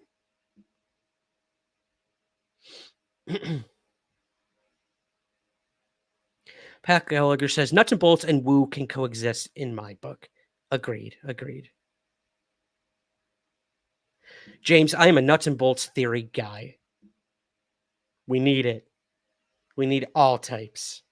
Pat Gallagher says, nuts and bolts and woo can coexist in my book. Agreed. James, I am a nuts and bolts theory guy. We need it. We need all types.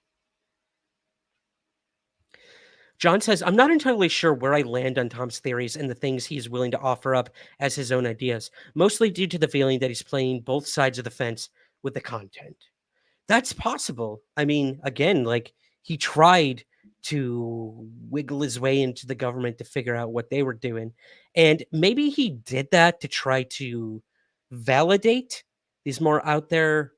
John says, I'm not entirely sure where I land on Tom's theories and the things he's willing to offer up as his own ideas, mostly due to the feeling that he's playing both sides of the fence with the content. That's possible. I mean, again, like, he tried to wiggle his way into the government to figure out what they were doing. And maybe he did that to try to validate these more out there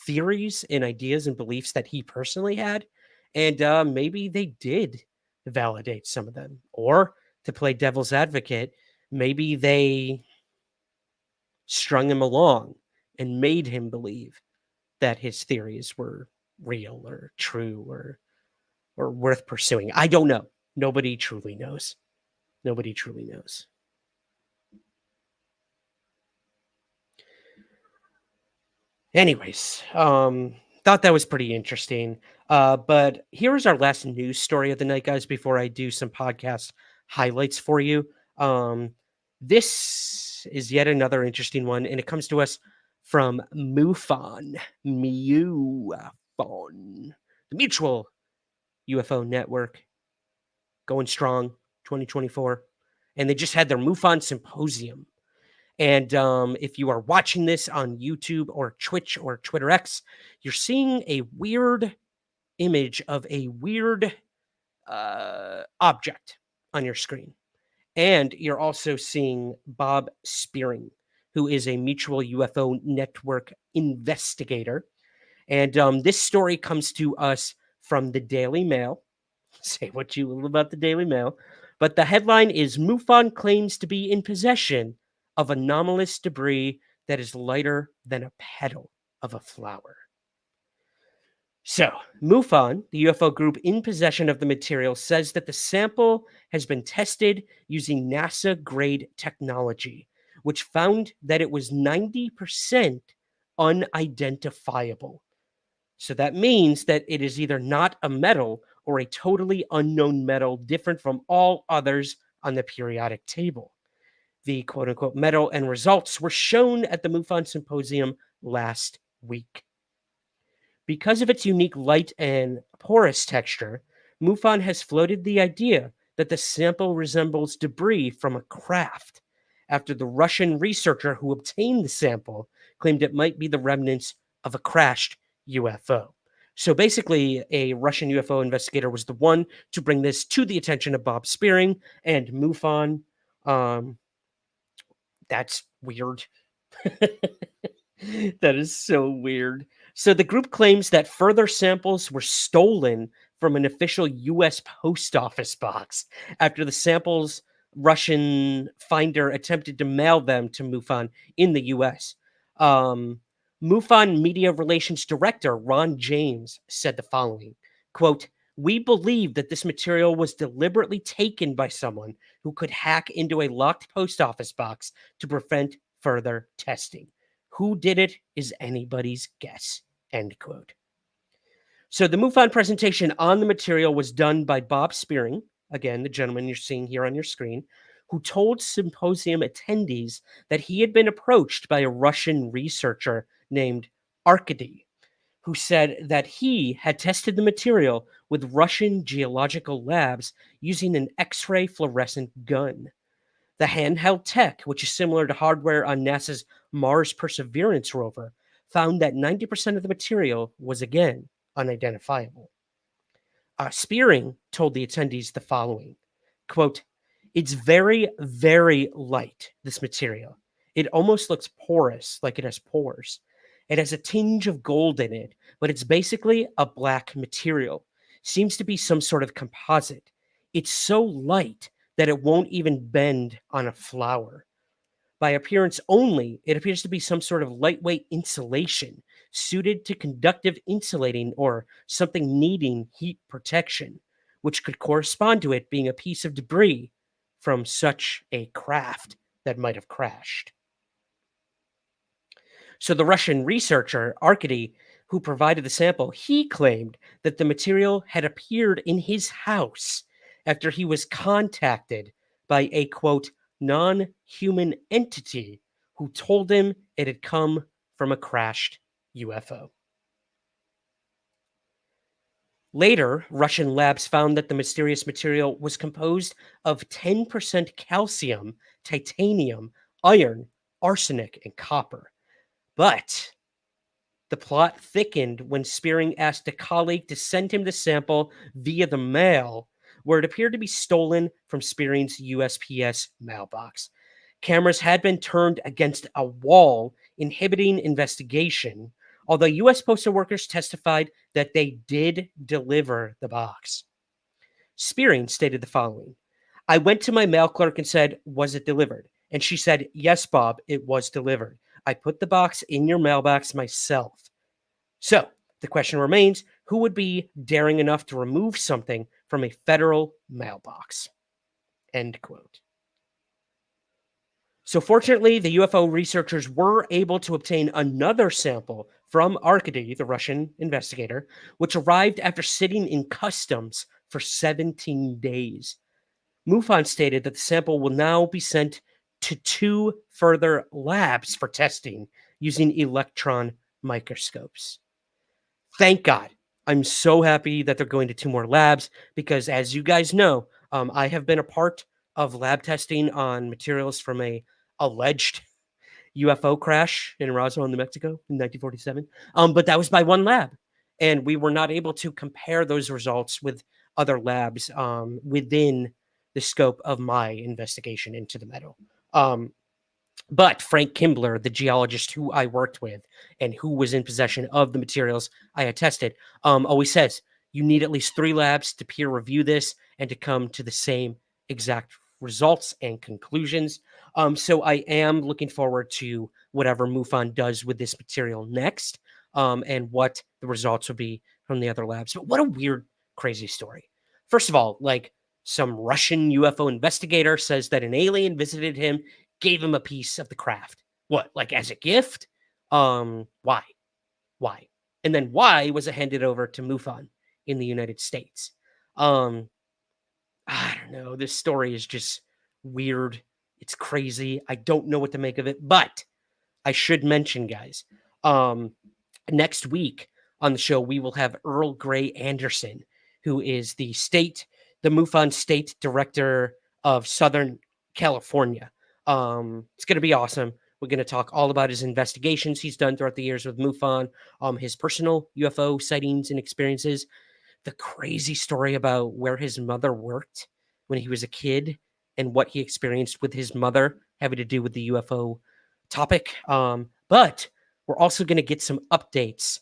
theories and ideas and beliefs that he personally had. And maybe they did validate some of them. Or, to play devil's advocate, maybe they strung him along and made him believe that his theories were real or true or worth pursuing. I don't know. Nobody truly knows. Anyways, thought that was pretty interesting. But here is our last news story of the night, guys, before I do some podcast highlights for you. This is yet another interesting one, and it comes to us from MUFON, the Mutual UFO Network, going strong, 2024. And they just had their MUFON Symposium. And if you are watching this on YouTube or Twitch or Twitter X, you're seeing a weird image of a weird object on your screen. And you're also seeing Bob Spearing, who is a Mutual UFO Network investigator. And this story comes to us from the Daily Mail. Say what you will about the Daily Mail. But the headline is, MUFON claims to be in possession of anomalous debris that is lighter than a petal of a flower. So, MUFON, the UFO group in possession of the material, says that the sample has been tested using NASA-grade technology, which found that it was 90% unidentifiable. So that means that it is either not a metal or a totally unknown metal different from all others on the periodic table. The quote-unquote metal and results were shown at the MUFON Symposium last week. Because of its unique light and porous texture, MUFON has floated the idea that the sample resembles debris from a craft, after the Russian researcher who obtained the sample claimed it might be the remnants of a crashed UFO. So basically, a Russian UFO investigator was the one to bring this to the attention of Bob Spearing and MUFON. That's weird. That is so weird. So the group claims that further samples were stolen from an official U.S. post office box after the samples Russian finder attempted to mail them to MUFON in the U.S. MUFON Media Relations Director Ron James said the following, quote, "We believe that this material was deliberately taken by someone who could hack into a locked post office box to prevent further testing. Who did it is anybody's guess," end quote. So the MUFON presentation on the material was done by Bob Spearing, again, the gentleman you're seeing here on your screen, who told symposium attendees that he had been approached by a Russian researcher named Arkady, who said that he had tested the material with Russian geological labs using an X-ray fluorescent gun. The handheld tech, which is similar to hardware on NASA's Mars Perseverance rover, found that 90% of the material was, again, unidentifiable. Spearing told the attendees the following, quote, "It's very, very light, this material. It almost looks porous, like it has pores. It has a tinge of gold in it, but it's basically a black material. Seems to be some sort of composite. It's so light that it won't even bend on a flower. By appearance only, it appears to be some sort of lightweight insulation suited to conductive insulating or something needing heat protection, which could correspond to it being a piece of debris from such a craft that might have crashed." So the Russian researcher, Arkady, who provided the sample, he claimed that the material had appeared in his house after he was contacted by a, quote, non-human entity who told him it had come from a crashed UFO. Later, Russian labs found that the mysterious material was composed of 10% calcium, titanium, iron, arsenic, and copper. But the plot thickened when Spearing asked a colleague to send him the sample via the mail, where it appeared to be stolen from Spearing's USPS mailbox. Cameras had been turned against a wall, inhibiting investigation, although U.S. postal workers testified that they did deliver the box. Spearing stated the following: "I went to my mail clerk and said, 'Was it delivered?' And she said, 'Yes, Bob, it was delivered. I put the box in your mailbox myself.' So the question remains, who would be daring enough to remove something from a federal mailbox?" End quote. So fortunately, the UFO researchers were able to obtain another sample from Arkady, the Russian investigator, which arrived after sitting in customs for 17 days. MUFON stated that the sample will now be sent to 2 further labs for testing using electron microscopes. Thank God. I'm so happy that they're going to 2 more labs because, as you guys know, I have been a part of lab testing on materials from a alleged UFO crash in Roswell, New Mexico in 1947. But that was by 1 lab, and we were not able to compare those results with other labs within the scope of my investigation into the metal. But Frank Kimbler, the geologist who I worked with and who was in possession of the materials I had tested, always says you need at least 3 labs to peer review this and to come to the same exact results and conclusions. So I am looking forward to whatever MUFON does with this material next, and what the results will be from the other labs. But what a weird, crazy story. First of all, like, some Russian UFO investigator says that an alien visited him, gave him a piece of the craft. What, like as a gift? Why? Why? And then why was it handed over to MUFON in the United States? I don't know. This story is just weird. It's crazy. I don't know what to make of it, but I should mention, guys, next week on the show, we will have Earl Grey Anderson, who is the MUFON state director of Southern California. It's going to be awesome. We're going to talk all about his investigations he's done throughout the years with MUFON, his personal UFO sightings and experiences, the crazy story about where his mother worked when he was a kid and what he experienced with his mother having to do with the UFO topic. But we're also going to get some updates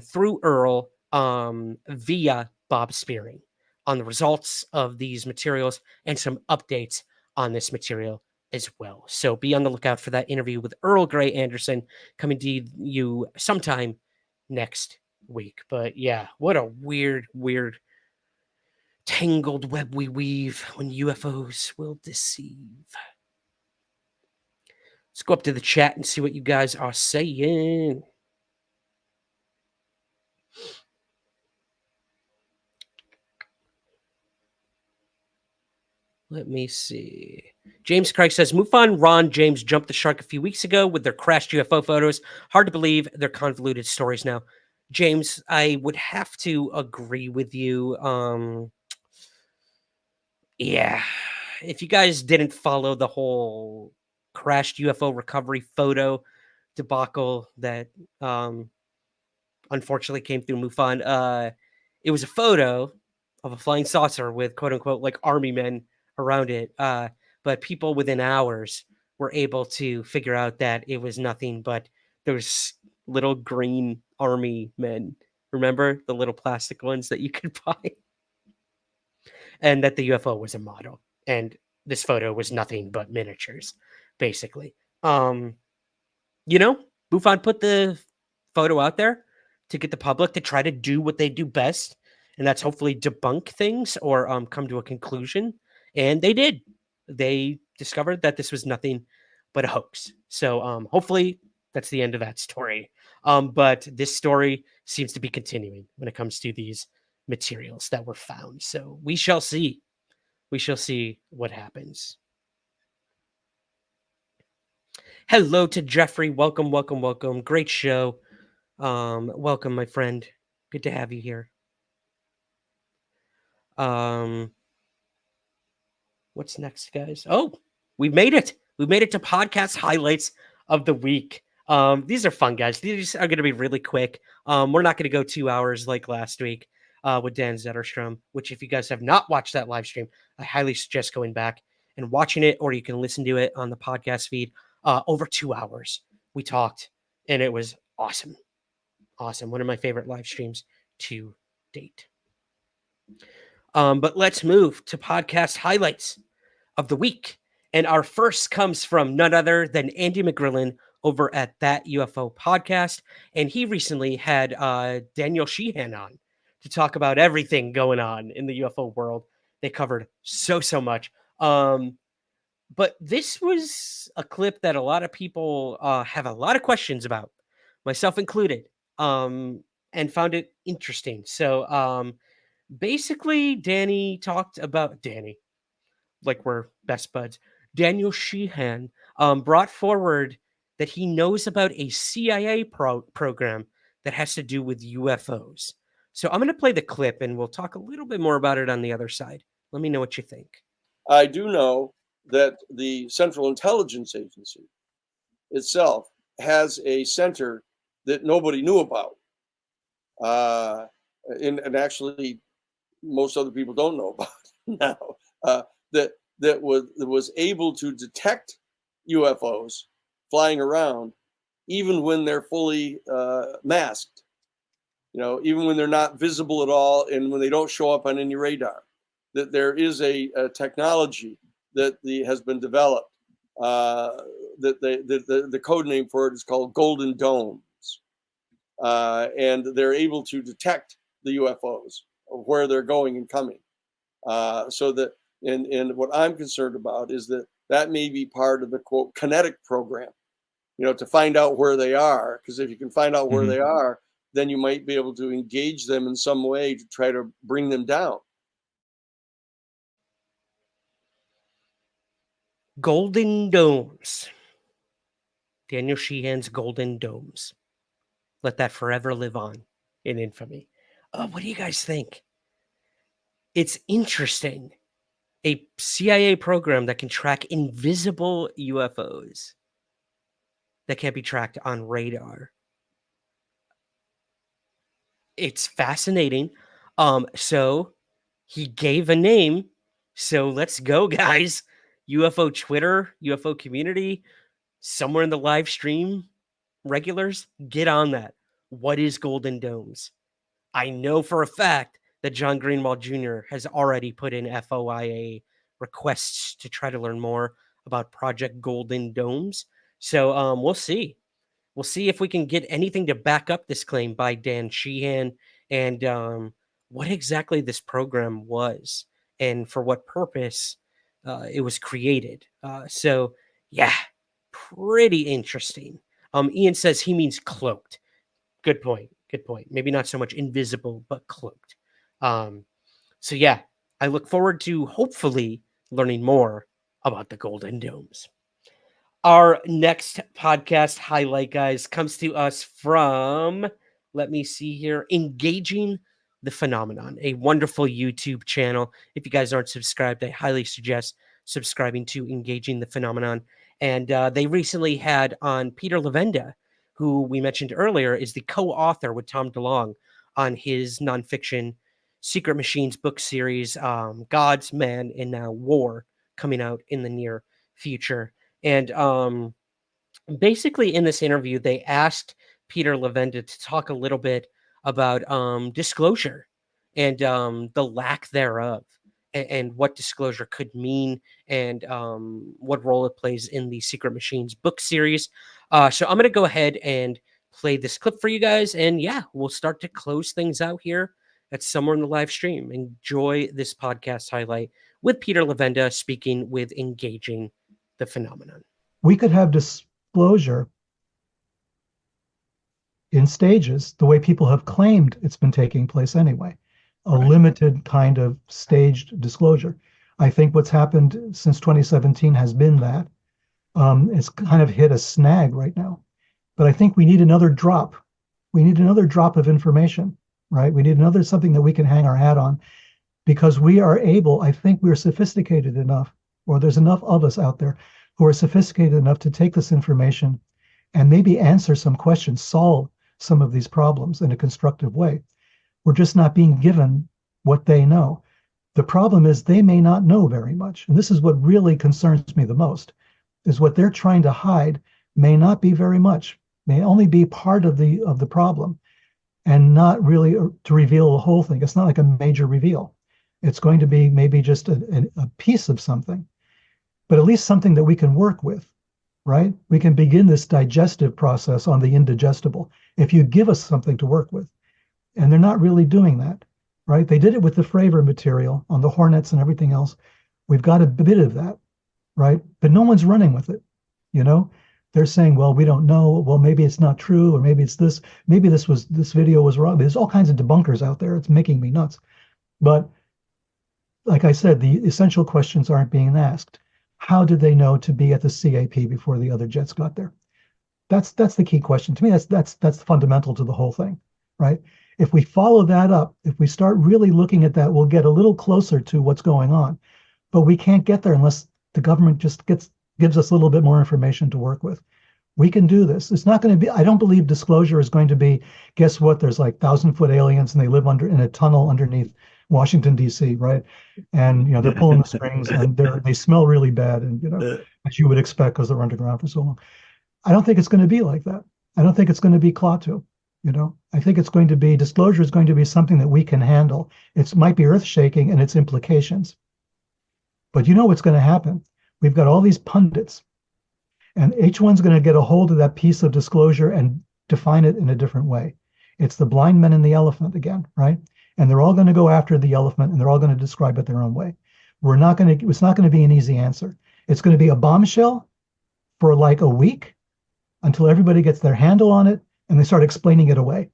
through Earl via Bob Spearing on the results of these materials and some updates on this material as well. So be on the lookout for that interview with Earl Grey Anderson coming to you sometime next week. But yeah, what a weird tangled web we weave when UFOs will deceive. Let's go up to the chat and see what you guys are saying. Let me see. James Craig says, MUFON Ron James jumped the shark a few weeks ago with their crashed UFO photos. Hard to believe they're convoluted stories now. James, I would have to agree with you. Yeah, if you guys didn't follow the whole crashed UFO recovery photo debacle that unfortunately came through MUFON, it was a photo of a flying saucer with quote unquote like army men around it. But people within hours were able to figure out that it was nothing but those little green army men. Remember the little plastic ones that you could buy? And that the UFO was a model. And this photo was nothing but miniatures, basically. MUFON put the photo out there to get the public to try to do what they do best. And that's hopefully debunk things or come to a conclusion. And they did. They discovered that this was nothing but a hoax. So hopefully That's the end of that story. But this story seems to be continuing when it comes to these materials that were found. So we shall see. We shall see what happens. Hello to Jeffrey. Welcome, welcome, welcome. Great show. Welcome, my friend. Good to have you here. What's next, guys? Oh, we made it. We made it to podcast highlights of the week. These are fun, guys. These are going to be really quick. We're not going to go 2 hours like last week with Dan Zetterstrom, which if you guys have not watched that live stream, I highly suggest going back and watching it, or you can listen to it on the podcast feed. Over 2 hours we talked, and it was awesome. Awesome. One of my favorite live streams to date. But let's move to podcast highlights of the week. And our first comes from none other than Andy McGrillen over at That UFO Podcast. And he recently had Daniel Sheehan on to talk about everything going on in the UFO world. They covered so much. But this was a clip that a lot of people have a lot of questions about, myself included, and found it interesting. So basically, Danny talked about Danny, like we're best buds. Daniel Sheehan brought forward that he knows about a CIA program that has to do with UFOs. So I'm going to play the clip, and we'll talk a little bit more about it on the other side. Let me know what you think. I do know that the Central Intelligence Agency itself has a center that nobody knew about. And actually, most other people don't know about now. That was able to detect UFOs flying around, even when they're fully masked. You know, even when they're not visible at all, and when they don't show up on any radar. That there is a technology that has been developed. That the code name for it is called Golden Domes, and they're able to detect the UFOs of where they're going and coming. So that, and what I'm concerned about is that may be part of the quote kinetic program, you know, to find out where they are. Because if you can find out where they are, then you might be able to engage them in some way to try to bring them down. Golden Domes. Daniel Sheehan's Golden Domes. Let that forever live on in infamy. What do you guys think? It's interesting. A CIA program that can track invisible UFOs that can't be tracked on radar. It's fascinating. So he gave a name. So let's go, guys. UFO Twitter, UFO community, somewhere in the live stream, regulars, get on that. What is Golden Domes? I know for a fact that John Greenwald Jr. has already put in FOIA requests to try to learn more about Project Golden Domes. So we'll see. We'll see if we can get anything to back up this claim by Dan Sheehan and what exactly this program was and for what purpose it was created. So, yeah, pretty interesting. Ian says he means cloaked. Good point. Good point. Maybe not so much invisible, but cloaked. So, yeah, I look forward to hopefully learning more about the Golden Domes. Our next podcast highlight, guys, comes to us from, let me see here, Engaging the Phenomenon, a wonderful YouTube channel. If you guys aren't subscribed, I highly suggest subscribing to Engaging the Phenomenon. And they recently had on Peter Levenda, who we mentioned earlier is the co-author with Tom DeLonge on his nonfiction Secret Machines book series, Gods, Man, and Now War, coming out in the near future. And basically in this interview, they asked Peter Levenda to talk a little bit about disclosure and the lack thereof, and what disclosure could mean, and what role it plays in the Secret Machines book series. So I'm going to go ahead and play this clip for you guys. And yeah, we'll start to close things out here at Somewhere in the Live Stream. Enjoy this podcast highlight with Peter Levenda speaking with Engaging the Phenomenon. We could have disclosure in stages, the way people have claimed it's been taking place anyway, a limited kind of staged disclosure. I think what's happened since 2017 has been that. It's kind of hit a snag right now. But I think we need another drop. We need another drop of information, right? We need another something that we can hang our hat on, because we are able, I think we're sophisticated enough, or there's enough of us out there who are sophisticated enough to take this information and maybe answer some questions, solve some of these problems in a constructive way. We're just not being given what they know. The problem is they may not know very much. And this is what really concerns me the most, is what they're trying to hide may not be very much, may only be part of the problem, and not really to reveal the whole thing. It's not like a major reveal. It's going to be maybe just a piece of something, but at least something that we can work with, right? We can begin this digestive process on the indigestible if you give us something to work with. And they're not really doing that, right? They did it with the Fravor material on the Hornets and everything else. We've got a bit of that, right? But no one's running with it, you know? They're saying, well, we don't know. Well, maybe it's not true, or maybe it's this. Maybe this video was wrong. There's all kinds of debunkers out there. It's making me nuts. But like I said, the essential questions aren't being asked. How did they know to be at the CAP before the other jets got there? That's the key question. To me, that's fundamental to the whole thing, right? If we follow that up, if we start really looking at that, we'll get a little closer to what's going on. But we can't get there unless the government just gives us a little bit more information to work with. We can do this. It's not going to be, I don't believe disclosure is going to be, guess what? There's like 1,000-foot aliens and they live in a tunnel underneath Washington, D.C., right? And, they're pulling the strings and they smell really bad, and, as you would expect because they're underground for so long. I don't think it's going to be like that. I don't think it's going to be Klaatu. I think it's going to be, disclosure is going to be something that we can handle. It might be earth-shaking in its implications. But you know what's going to happen? We've got all these pundits, and each one's going to get a hold of that piece of disclosure and define it in a different way. It's the blind men and the elephant again, right? And they're all going to go after the elephant, and they're all going to describe it their own way. It's not going to be an easy answer. It's going to be a bombshell for like a week until everybody gets their handle on it and they start explaining it away.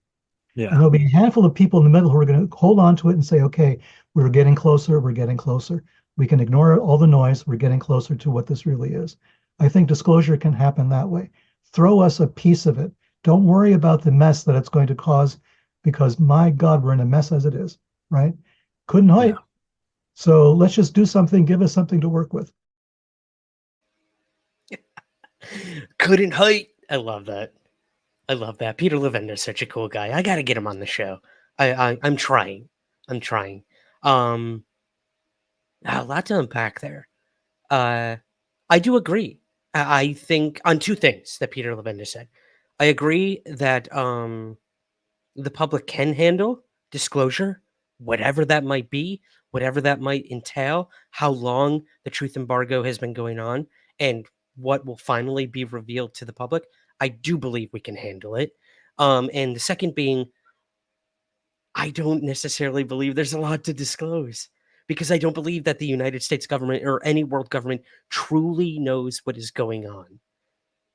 Yeah. And there'll be a handful of people in the middle who are going to hold on to it and say, okay, we're getting closer. We're getting closer. We can ignore all the noise. We're getting closer to what this really is. I think disclosure can happen that way. Throw us a piece of it. Don't worry about the mess that it's going to cause, because my God, we're in a mess as it is, right? Couldn't hide. Yeah. So let's just do something. Give us something to work with. Couldn't hide. I love that. I love that. Peter Levenda is such a cool guy. I got to get him on the show. I'm trying. A lot to unpack there. I do agree. I think on two things that Peter Levenda said. I agree that the public can handle disclosure, whatever that might be, whatever that might entail, how long the truth embargo has been going on, and what will finally be revealed to the public. I do believe we can handle it. And the second being, I don't necessarily believe there's a lot to disclose, because I don't believe that the United States government or any world government truly knows what is going on.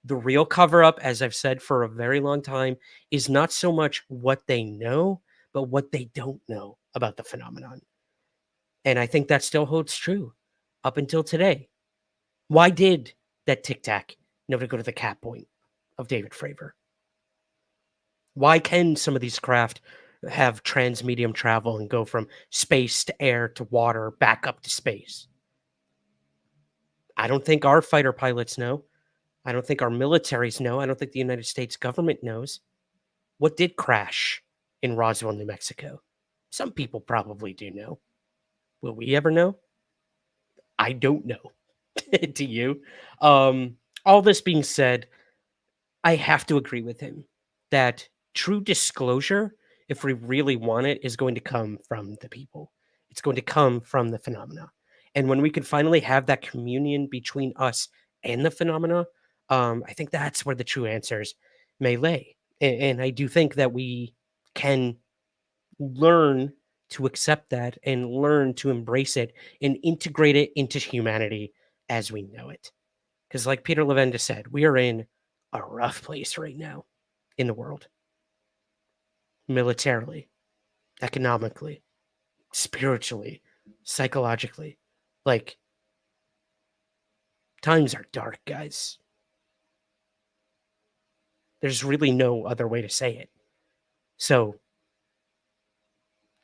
The real cover-up, as I've said for a very long time, is not so much what they know, but what they don't know about the phenomenon. And I think that still holds true up until today. Why did that Tic Tac never go to the cap point of David Fravor? Why can some of these craft have transmedium travel and go from space to air to water back up to space? I don't think our fighter pilots know. I don't think our militaries know. I don't think the United States government knows. What did crash in Roswell, New Mexico? Some people probably do know. Will we ever know? I don't know. Do you? All this being said, I have to agree with him that true disclosure, if we really want it, is going to come from the people. It's going to come from the phenomena. And when we can finally have that communion between us and the phenomena, I think that's where the true answers may lay. And I do think that we can learn to accept that and learn to embrace it and integrate it into humanity as we know it. Because like Peter Levenda said, we are in a rough place right now in the world. militarily, economically, spiritually, psychologically. Like, times are dark, guys. There's really no other way to say it. So,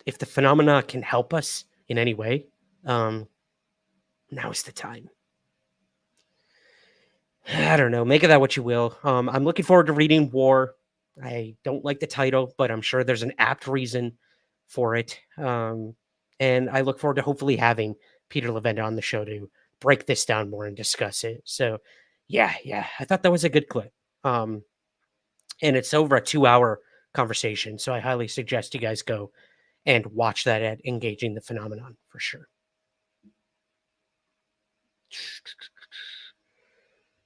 if the phenomena can help us in any way, now is the time. I don't know. Make of that what you will. I'm looking forward to reading War. I don't like the title, but I'm sure there's an apt reason for it. And I look forward to hopefully having Peter Levenda on the show to break this down more and discuss it. So, yeah, I thought that was a good clip. And it's over a 2-hour conversation, so I highly suggest you guys go and watch that at Engaging the Phenomenon for sure.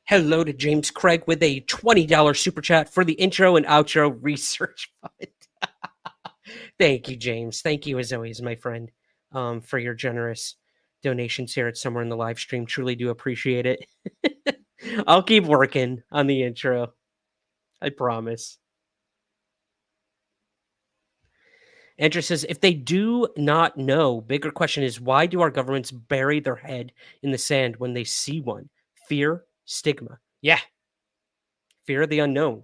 Hello to James Craig with a $20 super chat for the intro and outro research fund. Thank you, James. Thank you, as always, my friend, for your generous donations here at Somewhere in the Live Stream. Truly do appreciate it. I'll keep working on the intro. I promise. Andrew says, if they do not know, bigger question is, why do our governments bury their head in the sand when they see one? Fear, stigma. Yeah. Fear of the unknown.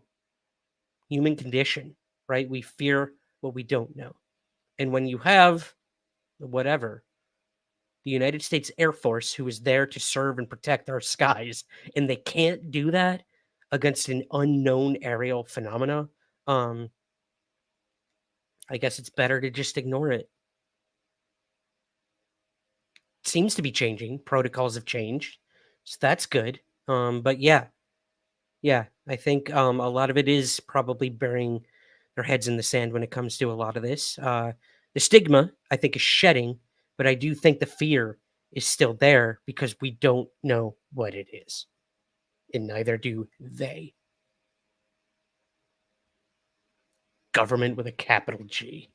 Human condition, right? We fear what we don't know. And when you have whatever, the United States Air Force, who is there to serve and protect our skies, and they can't do that against an unknown aerial phenomena, I guess it's better to just ignore it. Seems to be changing. Protocols have changed. So that's good. But yeah, I think a lot of it is probably burying their heads in the sand when it comes to a lot of this. The stigma, I think, is shedding, but I do think the fear is still there because we don't know what it is. And neither do they. Government with a capital G.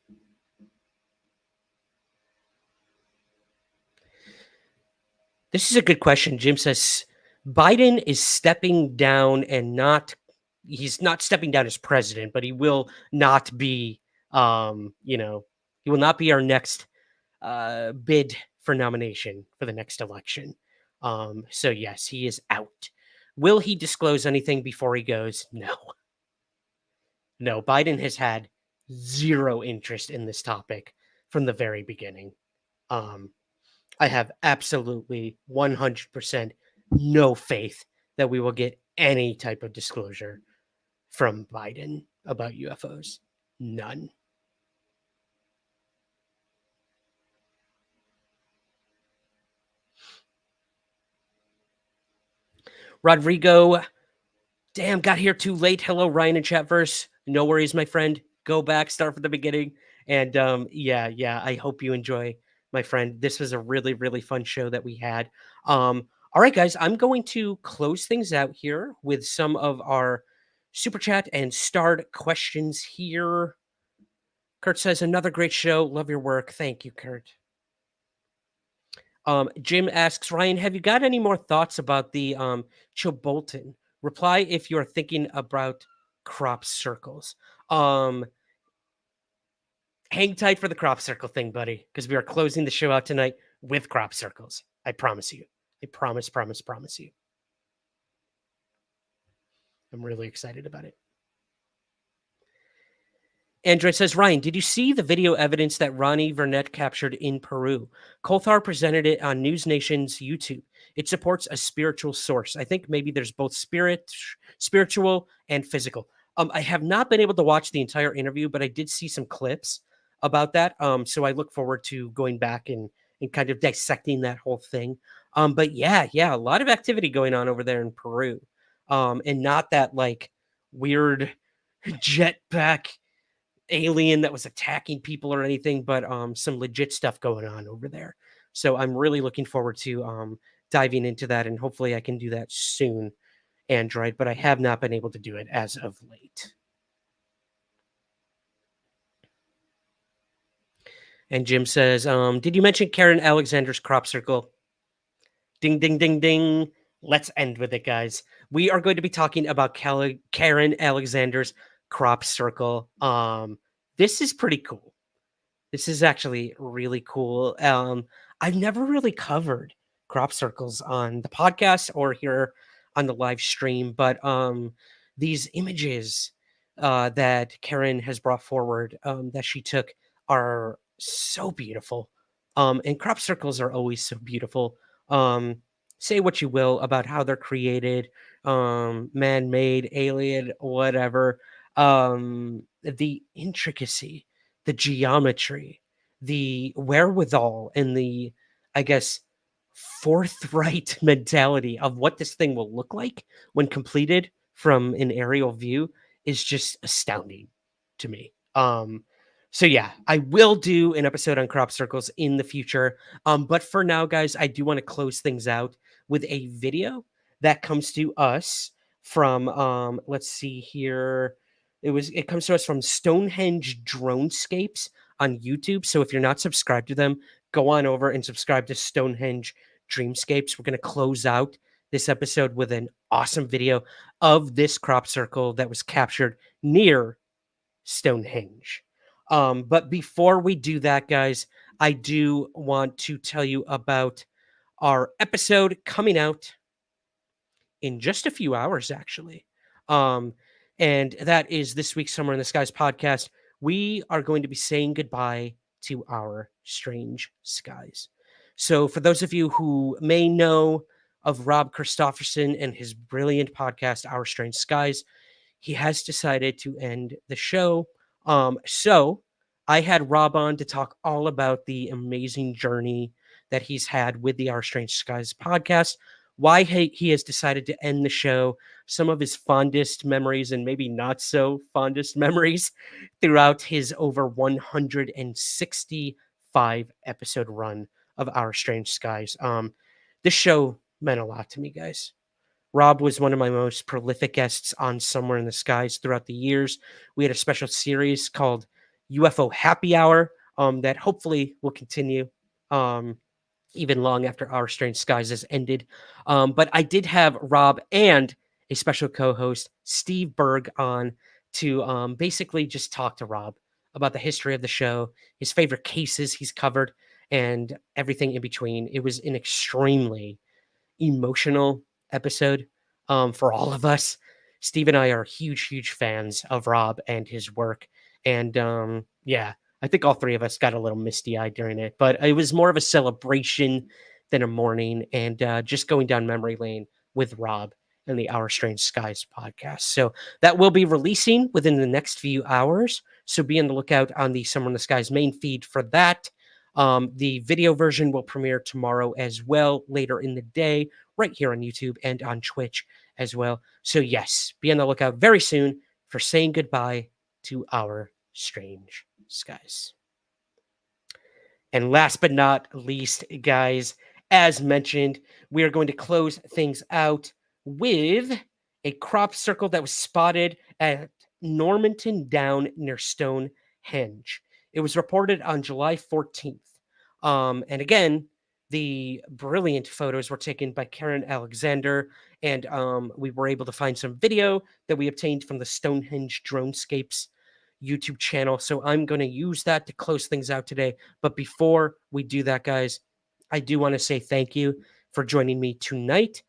This is a good question. Jim says, Biden is stepping down and he's not stepping down as president, but he will not be, he will not be our next bid for nomination for the next election. So yes, he is out. Will he disclose anything before he goes? No, Biden has had zero interest in this topic from the very beginning. I have absolutely 100% no faith that we will get any type of disclosure from Biden about UFOs. None. Rodrigo, damn, got here too late. Hello, Ryan and Chatverse. No worries, my friend. Go back, start from the beginning. And yeah, I hope you enjoy, my friend. This was a really, really fun show that we had. All right, guys, I'm going to close things out here with some of our super chat and starred questions here. Kurt says, another great show. Love your work. Thank you, Kurt. Jim asks, Ryan, have you got any more thoughts about the Chobolton? Reply if you're thinking about crop circles. Hang tight for the crop circle thing, buddy, because we are closing the show out tonight with crop circles. I promise you. I promise you. I'm really excited about it. Android says, Ryan, did you see the video evidence that Ronnie Vernet captured in Peru? Coulthard presented it on News Nation's YouTube. It supports a spiritual source. I think maybe there's both spiritual and physical. I have not been able to watch the entire interview, but I did see some clips about that. So I look forward to going back and kind of dissecting that whole thing. But yeah, a lot of activity going on over there in Peru. And not that like weird jetpack alien that was attacking people or anything, but some legit stuff going on over there. So I'm really looking forward to diving into that, and hopefully I can do that soon, Android, but I have not been able to do it as of late. And Jim says, did you mention Karen Alexander's crop circle? Ding, ding, ding, ding. Let's end with it, guys. We are going to be talking about Karen Alexander's crop circle this is pretty cool. This is actually really cool. I've never really covered crop circles on the podcast or here on the live stream, but these images that Karen has brought forward that she took are so beautiful. And crop circles are always so beautiful. Say what you will about how they're created, man-made, alien, whatever. The intricacy, the geometry, the wherewithal, and the, I guess, forthright mentality of what this thing will look like when completed from an aerial view is just astounding to me. So yeah, I will do an episode on crop circles in the future. But for now, guys, I do want to close things out with a video that comes to us from let's see here. It comes to us from Stonehenge Dronescapes on YouTube. So if you're not subscribed to them, go on over and subscribe to Stonehenge Dreamscapes. We're going to close out this episode with an awesome video of this crop circle that was captured near Stonehenge. But before we do that, guys, I do want to tell you about our episode coming out in just a few hours, actually. And that is this week's Somewhere in the Skies podcast. We are going to be saying goodbye to our strange skies. So for those of you who may know of Rob Christofferson and his brilliant podcast, Our Strange Skies, he has decided to end the show. So I had Rob on to talk all about the amazing journey that he's had with the Our Strange Skies podcast, why he has decided to end the show, some of his fondest memories and maybe not so fondest memories throughout his over 165 episode run of Our Strange Skies. This show meant a lot to me, guys. Rob was one of my most prolific guests on Somewhere in the Skies throughout the years. We had a special series called UFO Happy Hour that hopefully will continue even long after Our Strange Skies has ended. But I did have Rob and a special co-host, Steve Berg, on to basically just talk to Rob about the history of the show, his favorite cases he's covered, and everything in between. It was an extremely emotional episode for all of us. Steve and I are huge fans of Rob and his work. And yeah, I think all three of us got a little misty-eyed during it, but it was more of a celebration than a mourning, and just going down memory lane with Rob and the Our Strange Skies podcast. So that will be releasing within the next few hours. So be on the lookout on the Somewhere in the Skies main feed for that. The video version will premiere tomorrow as well, later in the day, right here on YouTube and on Twitch as well. So yes, be on the lookout very soon for saying goodbye to Our Strange Skies. And last but not least, guys, as mentioned, we are going to close things out with a crop circle that was spotted at Normanton Down near Stonehenge. It was reported on July 14th. And again, the brilliant photos were taken by Karen Alexander, and we were able to find some video that we obtained from the Stonehenge Dronescapes YouTube channel. So I'm going to use that to close things out today. But before we do that, guys, I do want to say thank you for joining me tonight.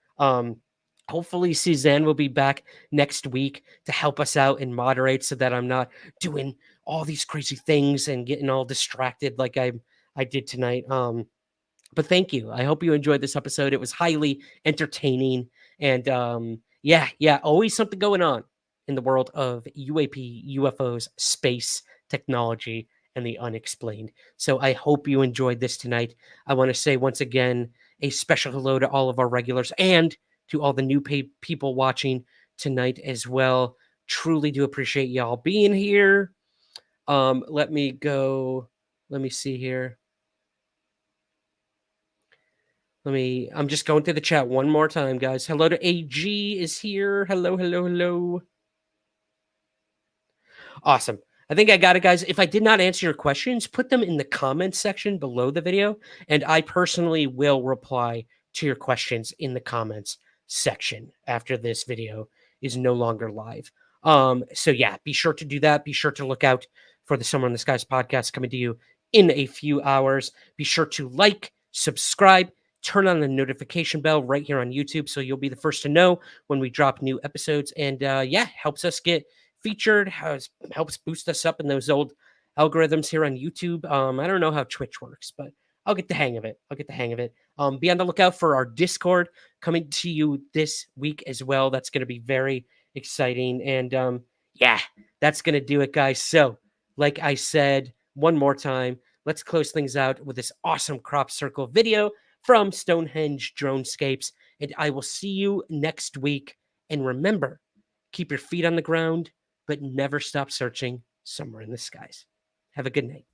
Hopefully Suzanne will be back next week to help us out and moderate so that I'm not doing all these crazy things and getting all distracted like I did tonight. But thank you. I hope you enjoyed this episode. It was highly entertaining. And yeah, always something going on in the world of UAP, UFOs, space, technology, and the unexplained. So I hope you enjoyed this tonight. I want to say once again, a special hello to all of our regulars and to all the new people watching tonight as well. Truly do appreciate y'all being here. Let me see here. I'm just going through the chat one more time, guys. Hello to AG is here. Hello. Awesome. I think I got it, guys. If I did not answer your questions, put them in the comments section below the video, and I personally will reply to your questions in the comments section after this video is no longer live. So yeah, be sure to do that. Be sure to look out for the Somewhere in the Skies podcast coming to you in a few hours. Be sure to like, subscribe, turn on the notification bell right here on YouTube so you'll be the first to know when we drop new episodes. And helps us get featured, helps boost us up in those old algorithms here on YouTube. I don't know how Twitch works, but I'll get the hang of it. Be on the lookout for our Discord coming to you this week as well. That's going to be very exciting. And that's going to do it, guys. So, like I said, one more time, let's close things out with this awesome crop circle video from Stonehenge Dronescapes. And I will see you next week. And remember, keep your feet on the ground, but never stop searching somewhere in the skies. Have a good night.